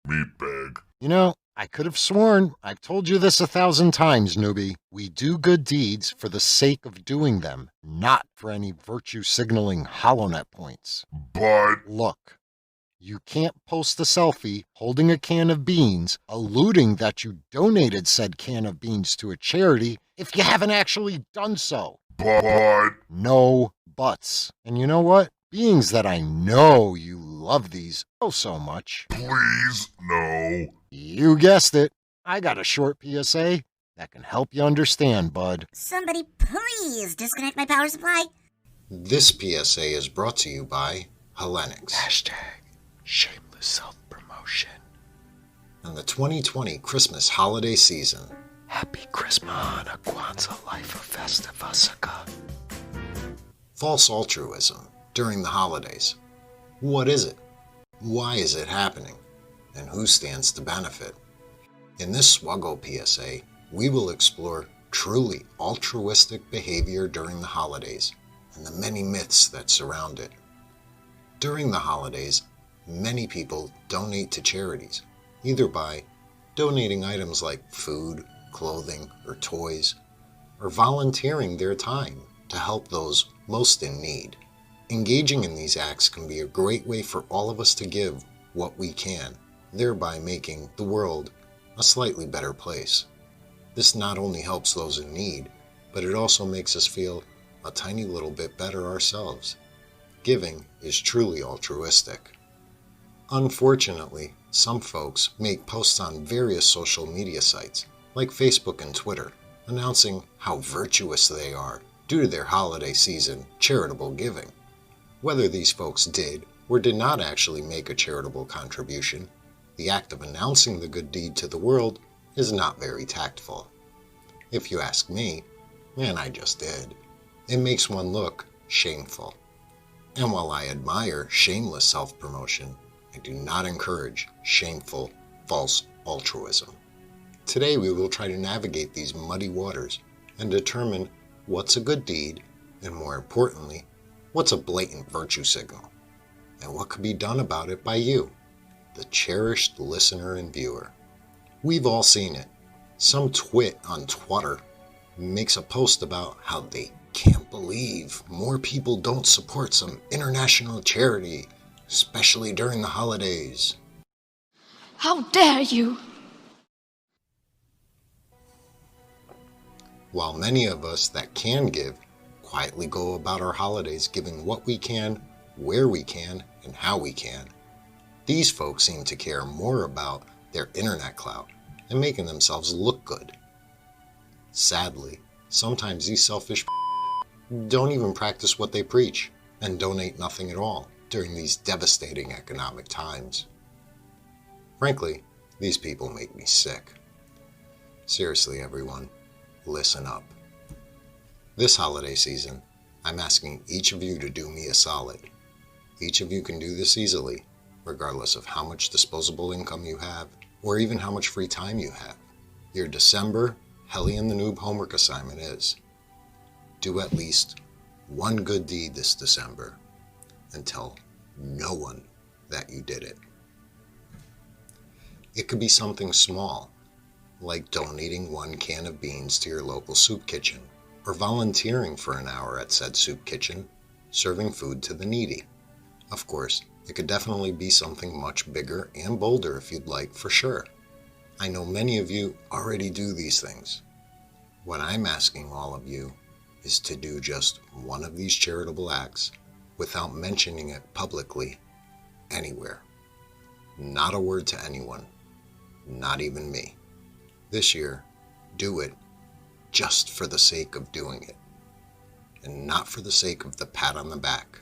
Meatbag. You know, I could have sworn I've told you this 1,000 times, newbie. We do good deeds for the sake of doing them, not for any virtue-signaling HoloNet points. But... look. You can't post a selfie holding a can of beans, alluding that you donated said can of beans to a charity if you haven't actually done so. But... no buts. And you know what? Being that I know you love these so much. Please, no. You guessed it. I got a short PSA that can help you understand, bud. Somebody please disconnect my power supply. This PSA is brought to you by Hellenix. Shameless self-promotion. And the 2020 Christmas holiday season. Happy Christmas, Kwanzaa, Life of Festivusika. False altruism during the holidays. What is it? Why is it happening? And who stands to benefit? In this SWGOH PSA, we will explore truly altruistic behavior during the holidays and the many myths that surround it. During the holidays, many people donate to charities, either by donating items like food, clothing, or toys, or volunteering their time to help those most in need. Engaging in these acts can be a great way for all of us to give what we can, thereby making the world a slightly better place. This not only helps those in need, but it also makes us feel a tiny little bit better ourselves. Giving is truly altruistic. Unfortunately, some folks make posts on various social media sites, like Facebook and Twitter, announcing how virtuous they are due to their holiday season charitable giving. Whether these folks did or did not actually make a charitable contribution, the act of announcing the good deed to the world is not very tactful. If you ask me, and I just did, it makes one look shameful. And while I admire shameless self-promotion, I do not encourage shameful, false altruism. Today we will try to navigate these muddy waters and determine what's a good deed, and more importantly, what's a blatant virtue signal, and what could be done about it by you, the cherished listener and viewer. We've all seen it. Some twit on Twitter makes a post about how they can't believe more people don't support some international charity, especially during the holidays. How dare you! While many of us that can give quietly go about our holidays giving what we can, where we can, and how we can, these folks seem to care more about their internet clout and making themselves look good. Sadly, sometimes these selfish don't even practice what they preach and donate nothing at all during these devastating economic times. Frankly, these people make me sick. Seriously, everyone, listen up. This holiday season, I'm asking each of you to do me a solid. Each of you can do this easily, regardless of how much disposable income you have, or even how much free time you have. Your December Helly and the Noob homework assignment is: do at least one good deed this December and tell no one that you did it. It could be something small, like donating 1 can of beans to your local soup kitchen, or volunteering for an hour at said soup kitchen, serving food to the needy. Of course, it could definitely be something much bigger and bolder if you'd like, for sure. I know many of you already do these things. What I'm asking all of you is to do just one of these charitable acts without mentioning it publicly anywhere. Not a word to anyone, not even me. This year, do it just for the sake of doing it, and not for the sake of the pat on the back,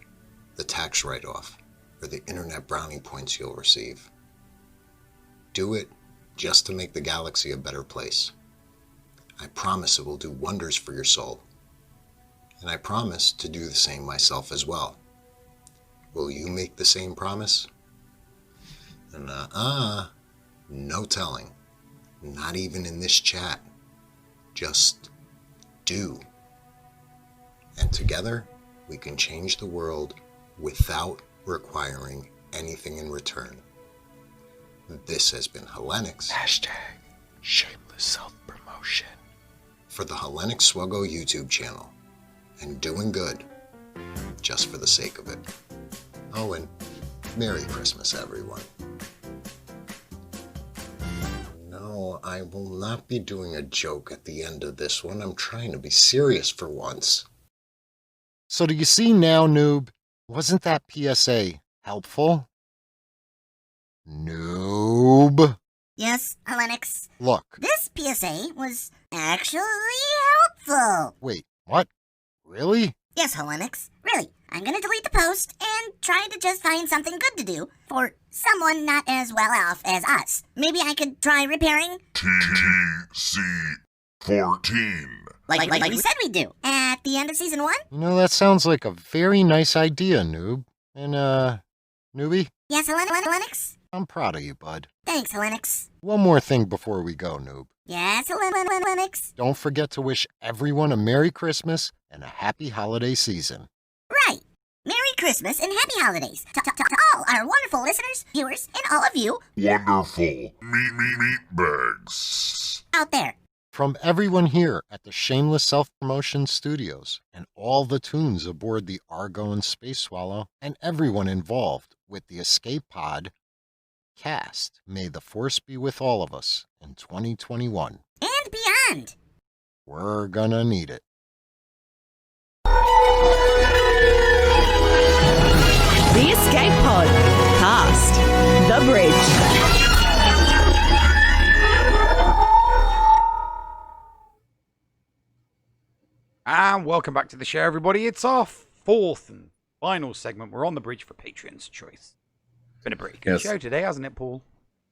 the tax write-off, or the internet brownie points you'll receive. Do it just to make the galaxy a better place. I promise it will do wonders for your soul. And I promise to do the same myself as well. Will you make the same promise? No telling. Not even in this chat. Just do. And together, we can change the world without requiring anything in return. This has been Hellenix. #shameless self-promotion. For the Hellenic SWGOH YouTube channel. And doing good, just for the sake of it. Oh, and Merry Christmas, everyone. No, I will not be doing a joke at the end of this one. I'm trying to be serious for once. So do you see now, noob? Wasn't that PSA helpful? Noob. Yes, Hellenix. Look. This PSA was actually helpful. Wait, what? Really? Yes, Hellenix. Really. I'm gonna delete the post and try to just find something good to do for someone not as well off as us. Maybe I could try repairing TTC-14. Like we said we'd do at the end of season 1. You know, that sounds like a very nice idea, noob. And, newbie? Yes, Hellenix? I'm proud of you, bud. Thanks, Hellenix. One more thing before we go, noob. Yes, Hellenix. Don't forget to wish everyone a Merry Christmas and a Happy Holiday Season. Right. Merry Christmas and Happy Holidays to all our wonderful listeners, viewers, and all of you Wonderful meat bags out there. From everyone here at the Shameless Self-Promotion Studios and all the toons aboard the Argo and Space Swallow and everyone involved with the Escape Pod cast, may the Force be with all of us in 2021. And beyond. We're gonna need it. The Escape Pod. Cast. The Bridge. And welcome back to the show, everybody. It's our fourth and final segment. We're on the bridge for Patreon's choice. It's been a pretty good show today, hasn't it, Paul?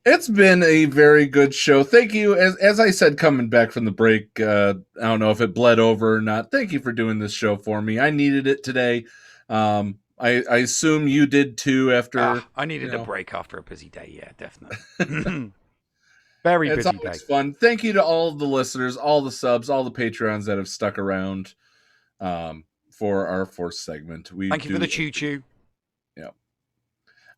It's been a very good show. Thank you. As I said, coming back from the break, I don't know if it bled over or not. Thank you for doing this show for me. I needed it today. I assume you did too after... I needed a break after a busy day. Yeah, definitely. Very busy day. It's fun. Thank you to all the listeners, all the subs, all the Patreons that have stuck around for our fourth segment. Thank you for the choo-choo. Yeah.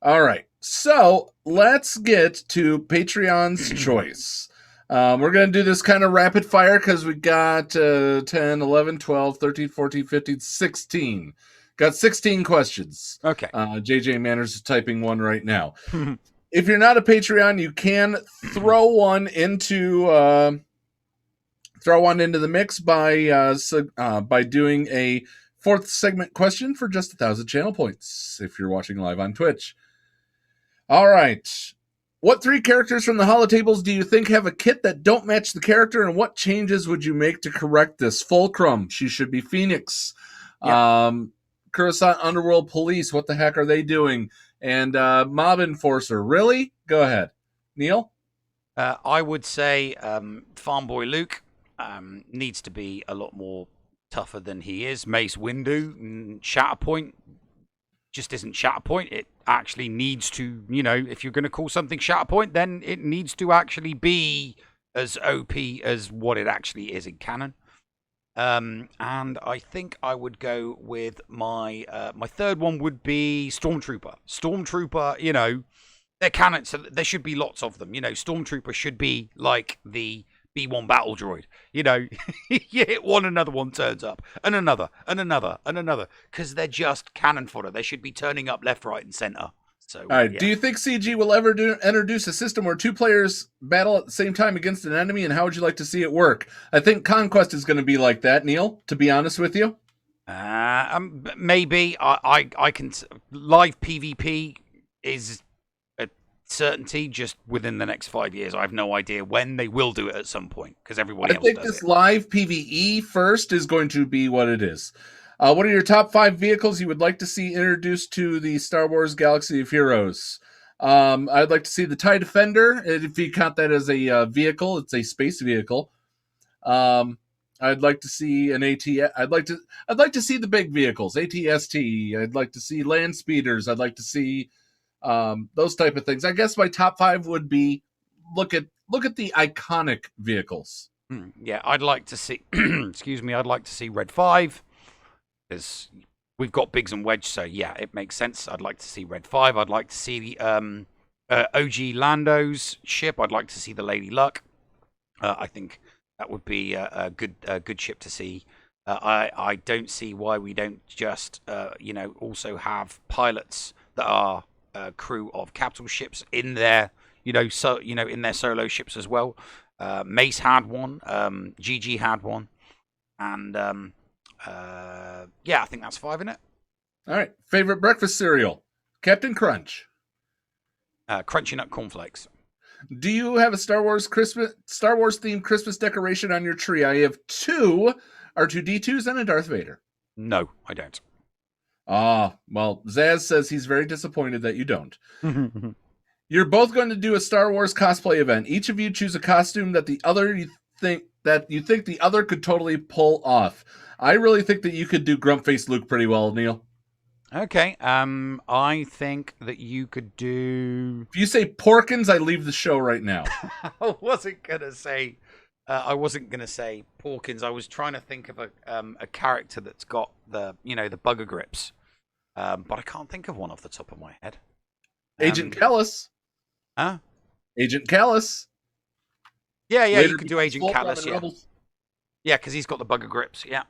All right. So let's get to Patreon's choice. We're going to do this kind of rapid fire because we got 10, 11, 12, 13, 14, 15, 16. Got 16 questions. Okay. JJ Manners is typing one right now. If you're not a Patreon, you can throw one into the mix by doing a fourth segment question for just 1,000 channel points if you're watching live on Twitch. All right. What 3 characters from the holotables do you think have a kit that don't match the character, and what changes would you make to correct this? Fulcrum, she should be Phoenix. Yep. Coruscant Underworld Police, what the heck are they doing? And Mob Enforcer, really? Go ahead. Neil? I would say Farm Boy Luke needs to be a lot more tougher than he is. Mace Windu, Shatterpoint just isn't Shatterpoint. It actually needs to, if you're going to call something Shatterpoint, then it needs to actually be as OP as what it actually is in canon. And I think I would go with my third one would be Stormtrooper. Stormtrooper, they're canon, so there should be lots of them. Stormtrooper should be like the B1 battle droid. You hit one, another one turns up, and another, and another, and another, because they're just cannon fodder. They should be turning up left, right, and center. So, all right. Yeah. Do you think CG will ever introduce a system where 2 players battle at the same time against an enemy, and how would you like to see it work? I think Conquest is going to be like that, Neil, to be honest with you. Maybe. I can... Live PvP is a certainty just within the next 5 years. I have no idea when they will do it at some point, because everybody else does it. I think this live PvE first is going to be what it is. What are your top 5 vehicles you would like to see introduced to the Star Wars Galaxy of Heroes? I'd like to see the TIE Defender, if you count that as a vehicle. It's a space vehicle. I'd like to see an AT. I'd like to see the big vehicles, ATST. I'd like to see land speeders. I'd like to see those type of things. I guess my top 5 would be look at the iconic vehicles. Yeah, I'd like to see. Excuse me. I'd like to see Red 5. Because we've got Biggs and Wedge, so yeah, it makes sense. I'd like to see Red 5. I'd like to see the OG Lando's ship. I'd like to see the Lady Luck. I think that would be a good ship to see. I don't see why we don't just also have pilots that are crew of capital ships in their in their solo ships as well. Mace had one. GG had one, and. I think that's 5 in it. All right. Favorite breakfast cereal? Captain Crunch. Crunchy Nut Cornflakes. Do you have a Star Wars themed Christmas decoration on your tree? I have 2 R2-D2s and a Darth Vader. No, I don't. Well, Zaz says he's very disappointed that you don't. You're both going to do a Star Wars cosplay event. Each of you choose a costume that you think the other could totally pull off. I really think that you could do Grumpface Luke pretty well, Neil. Okay. I think that you could do... If you say Porkins, I leave the show right now. I wasn't gonna say Porkins. I was trying to think of a character that's got the bugger grips, but I can't think of one off the top of my head. Agent Callus. Huh? Agent Callus. Yeah, Later you could do Agent Fulcrum Callus, and yeah. Rebels. Yeah, because he's got the bugger grips, yeah.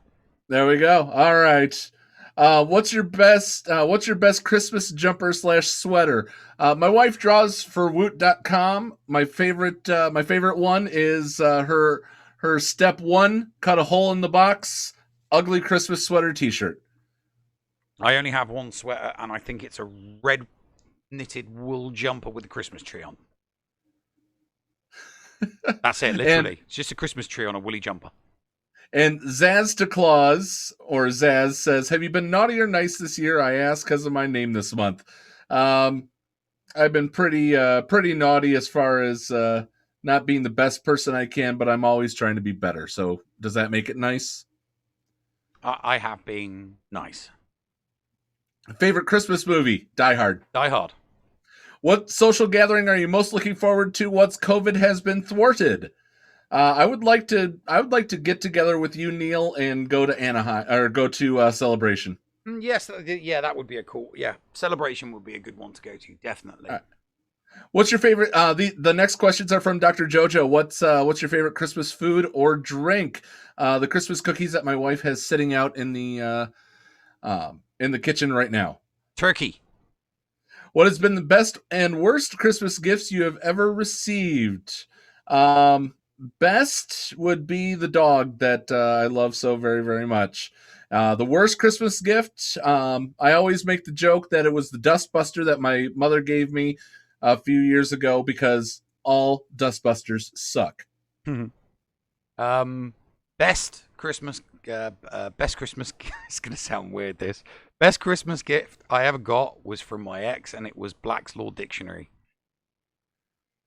There we go. All right. What's your best Christmas jumper / sweater? My wife draws for woot.com. My favorite one is her step 1, cut a hole in the box, ugly Christmas sweater t-shirt. I only have one sweater, and I think it's a red knitted wool jumper with a Christmas tree on. That's it, literally. It's just a Christmas tree on a woolly jumper. And Zaz to Claus, or Zaz, says, have you been naughty or nice this year? I ask because of my name this month. I've been pretty naughty as far as not being the best person I can, but I'm always trying to be better. So does that make it nice? I have been nice. Favorite Christmas movie? Die Hard. Die Hard. What social gathering are you most looking forward to once COVID has been thwarted? I would like to get together with you, Neil, and go to Anaheim or go to Celebration. Yes, yeah, that would be a cool. Yeah, Celebration would be a good one to go to, definitely. Right. What's your favorite? The next questions are from Dr. Jojo. What's your favorite Christmas food or drink? The Christmas cookies that my wife has sitting out in the kitchen right now. Turkey. What has been the best and worst Christmas gifts you have ever received? Best would be the dog that I love so very, very much. The worst Christmas gift, I always make the joke that it was the dustbuster that my mother gave me a few years ago because all dustbusters suck. Best Christmas it's going to sound weird, this. Best Christmas gift I ever got was from my ex, and it was Black's Law Dictionary.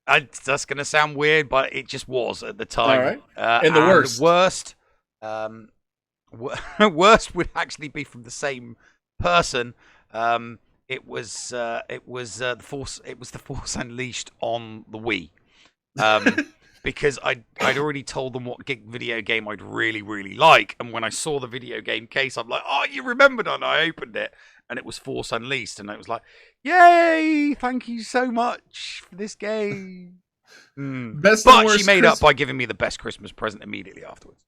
That's going to sound weird, but it just was at the time. All right. And the worst? The worst would actually be from the same person. It was the Force Unleashed on the Wii. Because I'd already told them what video game I'd really, really like. And when I saw the video game case, I'm like, oh, you remembered? And I opened it, and it was Force Unleashed. And it was like, yay, thank you so much for this game. Best but and worst she made up by giving me the best Christmas present immediately afterwards.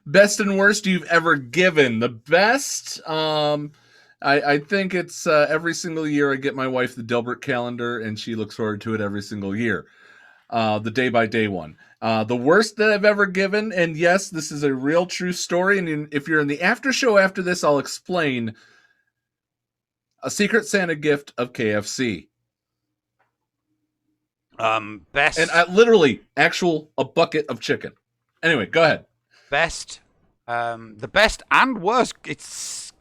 Best and worst you've ever given. The best, I think it's every single year I get my wife the Dilbert calendar, and she looks forward to it every single year. The day-by-day one. The worst that I've ever given, and yes, this is a real true story, and if you're in the after show after this, I'll explain. A Secret Santa gift of KFC. Best. And literally, a bucket of chicken. Anyway, go ahead. Best. The best and worst, it's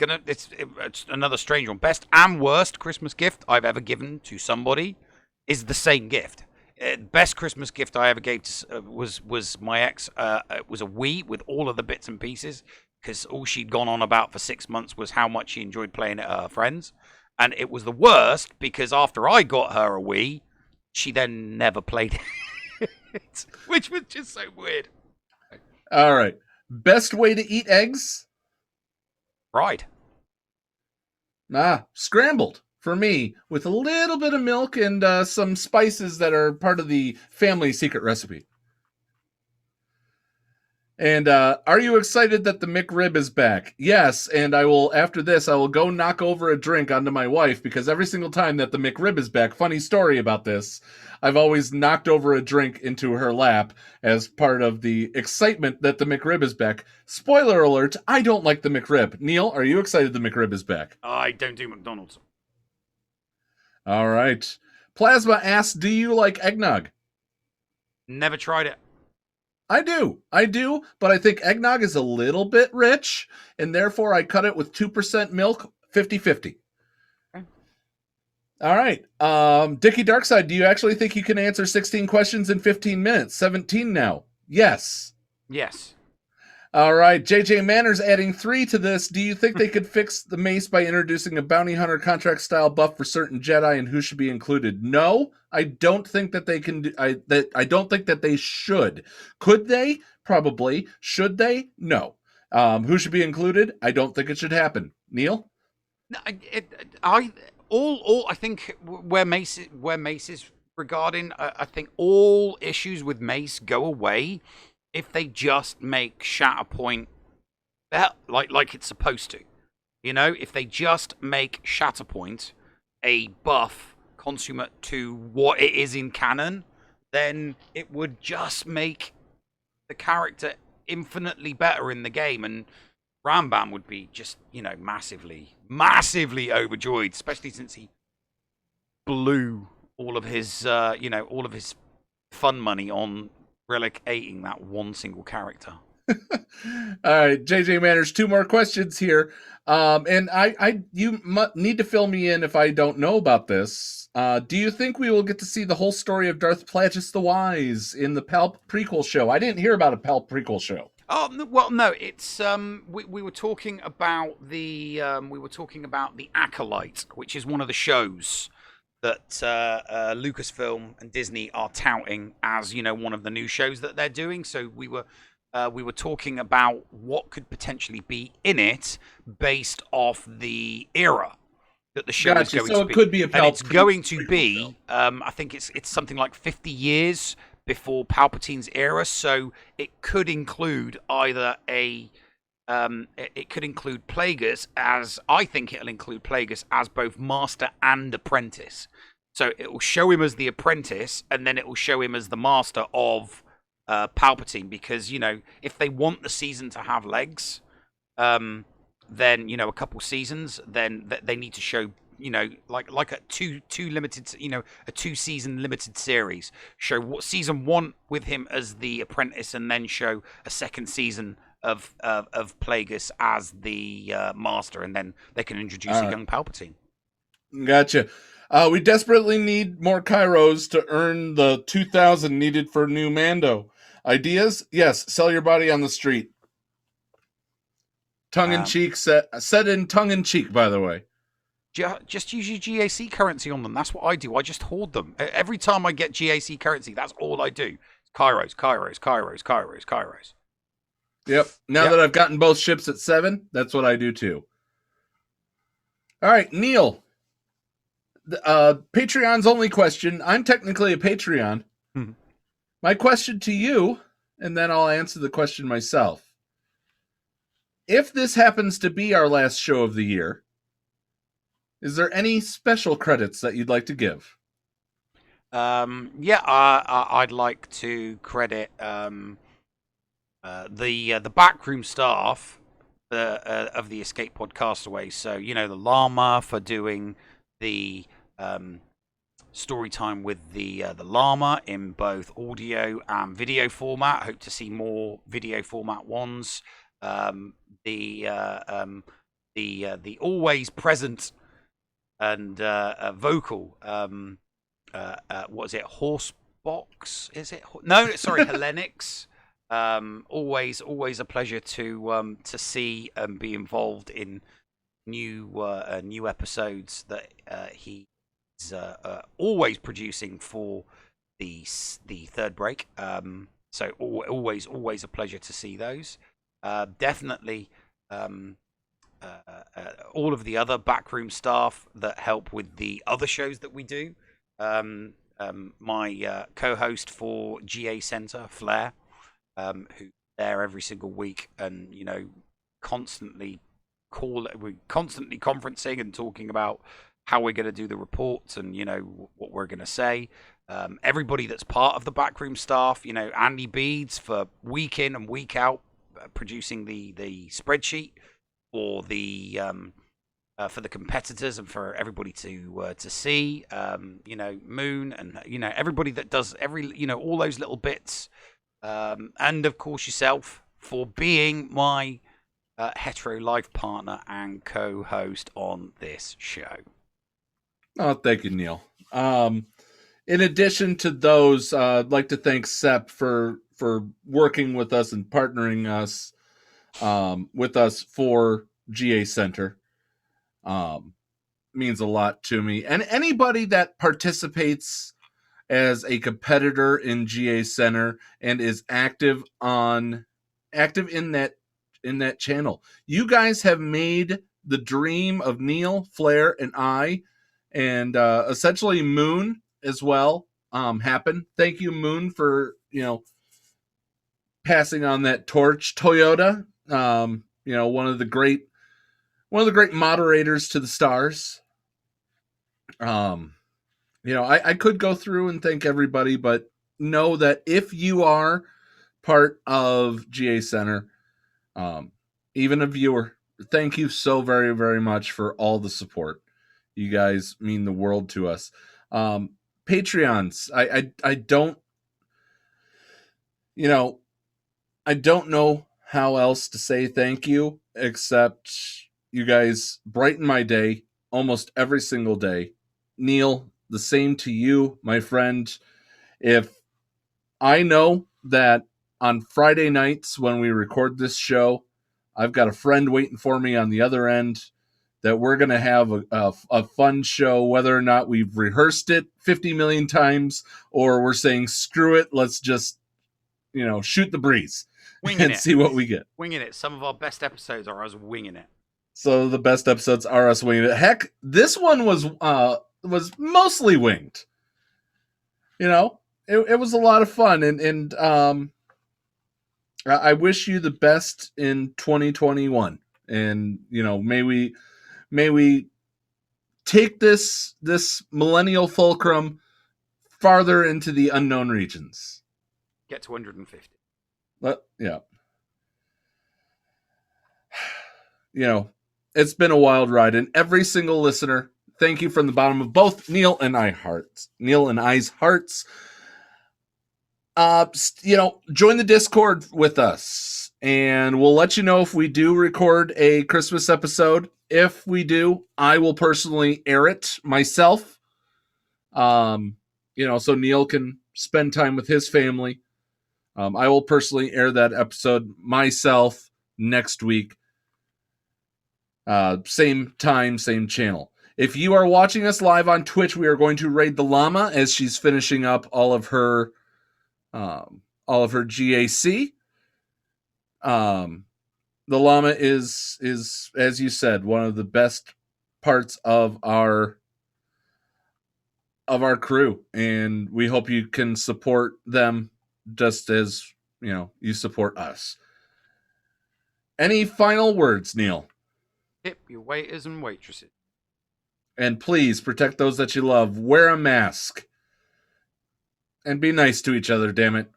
another strange one. Best and worst Christmas gift I've ever given to somebody is the same gift. Best Christmas gift I ever gave to, was my ex. It was a Wii with all of the bits and pieces, because all she'd gone on about for 6 months was how much she enjoyed playing at her friends. And it was the worst because after I got her a Wii, she then never played it, which was just so weird. All right. Best way to eat eggs? Fried. Scrambled. For me, with a little bit of milk and some spices that are part of the family secret recipe. And are you excited that the McRib is back? Yes, and after this, I will go knock over a drink onto my wife, because every single time that the McRib is back, funny story about this, I've always knocked over a drink into her lap as part of the excitement that the McRib is back. Spoiler alert, I don't like the McRib. Neil, are you excited the McRib is back? I don't do McDonald's. All right. Plasma asks, do you like eggnog? Never tried it. I do, but I think eggnog is a little bit rich, and therefore I cut it with 2% milk, 50-50. Okay. All right. Dickie Darkside, do you actually think you can answer 16 questions in 15 minutes? 17 now. Yes. Yes. All right. JJ Manners adding 3 to this. Do you think they could fix the mace by introducing a bounty hunter contract style buff for certain Jedi, and who should be included? No, I don't think that they can do. I don't think that they should. Could they? Probably. Should they? No. Who should be included? I don't think it should happen. Neil? No, I think where Mace is regarding, I think all issues with Mace go away if they just make Shatterpoint like it's supposed to. You know, if they just make Shatterpoint a buff consummate to what it is in canon, then it would just make the character infinitely better in the game, and Rambam would be just, you know, massively overjoyed, especially since he blew all of his, all of his fun money on Relic 8ing that one single character. All right, JJ Manners, 2 more questions here. And you need to fill me in if I don't know about this. Do you think we will get to see the whole story of Darth Plagueis the Wise in the Palp prequel show? I didn't hear about a Palp prequel show. Oh well, no. It's we were talking about the Acolyte, which is one of the shows that Lucasfilm and Disney are touting as, you know, one of the new shows that they're doing. So we were talking about what could potentially be in it based off the era that the show is going to be. So it could be a Palpatine. And it's going to be, I think it's something like 50 years before Palpatine's era. So it could include either it could include Plagueis as, I think it'll include Plagueis as both master and apprentice. So it will show him as the apprentice, and then it will show him as the master of Palpatine, because, you know, if they want the season to have legs, then, you know, a couple seasons, then they need to show, you know, like a two limited, you know, a 2-season limited series. Show what season 1 with him as the apprentice, and then show a second season of Plagueis as the master, and then they can introduce a young Palpatine. Gotcha. We desperately need more Kairos to earn the 2,000 needed for new Mando. Ideas? Yes, sell your body on the street. Tongue-in-cheek, set in tongue-in-cheek, by the way. Just use your GAC currency on them. That's what I do. I just hoard them. Every time I get GAC currency, that's all I do. Kairos. Yep. Now that I've gotten both ships at 7, that's what I do too. All right, Neil. Patreon's only question. I'm technically a Patreon. My question to you, and then I'll answer the question myself. If this happens to be our last show of the year, is there any special credits that you'd like to give? I'd like to credit the backroom staff of the Escape Pod Castaways. So, you know, the Llama for doing the story time with the Llama in both audio and video format. Hope to see more video format ones. The always present and vocal what is it, Horsebox? Is it? No, sorry, Hellenix. Always a pleasure to see and be involved in new episodes that he's always producing for the third break. So always a pleasure to see those. Definitely all of the other backroom staff that help with the other shows that we do. My co-host for GA Center, Flair, who's there every single week, and, you know, constantly conferencing and talking about how we're going to do the reports and, you know, what we're going to say. Everybody that's part of the backroom staff, you know, Andy Beads for week in and week out producing the spreadsheet for the competitors and for everybody to see. You know, Moon and, you know, everybody that does all those little bits, and of course yourself for being my hetero life partner and co-host on this show. Oh, thank you, Neil. In addition to those, I'd like to thank Sep for working with us and partnering us with us for GA Center. Means a lot to me. And anybody that participates as a competitor in GA Center and is active in that channel. You guys have made the dream of Neil, Flair, and I, and essentially Moon as well, happen. Thank you, Moon, for, passing on that torch. Toyota, one of the great moderators to the stars. I could go through and thank everybody, but know that if you are part of GA Center, even a viewer, thank you so very, very much for all the support. You guys mean the world to us. Patreons, I don't know how else to say thank you, except you guys brighten my day almost every single day. Neil, the same to you, my friend. If I know that on Friday nights when we record this show, I've got a friend waiting for me on the other end, that we're going to have a fun show, whether or not we've rehearsed it 50 million times or we're saying, screw it, let's just, shoot the breeze and see what we get. Winging it. Some of our best episodes are us winging it. So the best episodes are us winging it. Heck, this one was mostly winged. It was a lot of fun, and I wish you the best in 2021. And may we take this millennial fulcrum farther into the unknown regions. Get to 150. Yeah. It's been a wild ride, and every single listener, thank you from the bottom of both Neil and I's hearts. Join the Discord with us, and we'll let you know if we do record a Christmas episode. If we do, I will personally air it myself. So Neil can spend time with his family. I will personally air that episode myself next week. Same time, same channel. If you are watching us live on Twitch, we are going to raid the llama as she's finishing up all of her GAC. The llama is as you said, one of the best parts of our crew, and we hope you can support them just as you support us. Any final words, Neil? Tip your waiters and waitresses. And please protect those that you love. Wear a mask. And be nice to each other, damn it.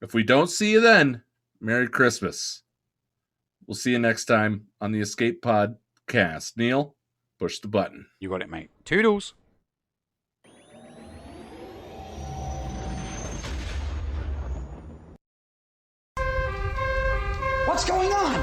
If we don't see you then, Merry Christmas. We'll see you next time on the Escape Pod cast. Neil, push the button. You got it, mate. Toodles. What's going on?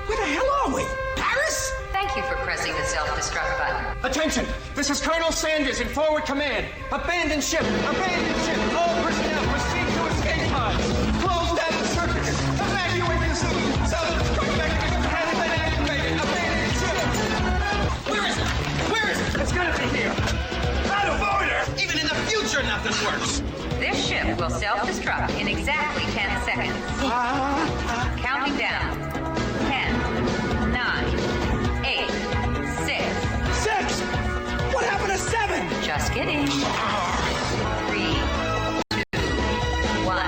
Where the hell are we? Paris? Thank you for pressing the self-destruct button. Attention! This is Colonel Sanders in forward command. Abandon ship! Abandon ship! All personnel proceed to escape pods. Close down the circuits. Evacuate the city. Self-destruct mechanism has been activated. Abandon ship! Where is it? Where is it? It's gonna be here. Out of order! Even in the future, nothing works. This ship will self-destruct in exactly 10 seconds. Counting down. 10, 9, 8, 6. 6! What happened to 7? Just kidding. 3, 2, 1.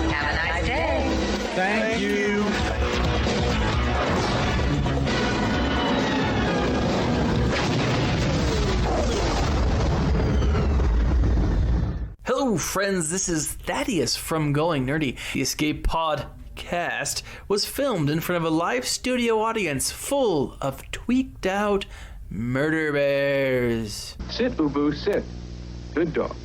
Have a nice day. Thank you. Hello, friends. This is Thaddeus from Going Nerdy. The Escape Pod cast was filmed in front of a live studio audience full of tweaked out murder bears. Sit, Boo Boo, sit. Good dog.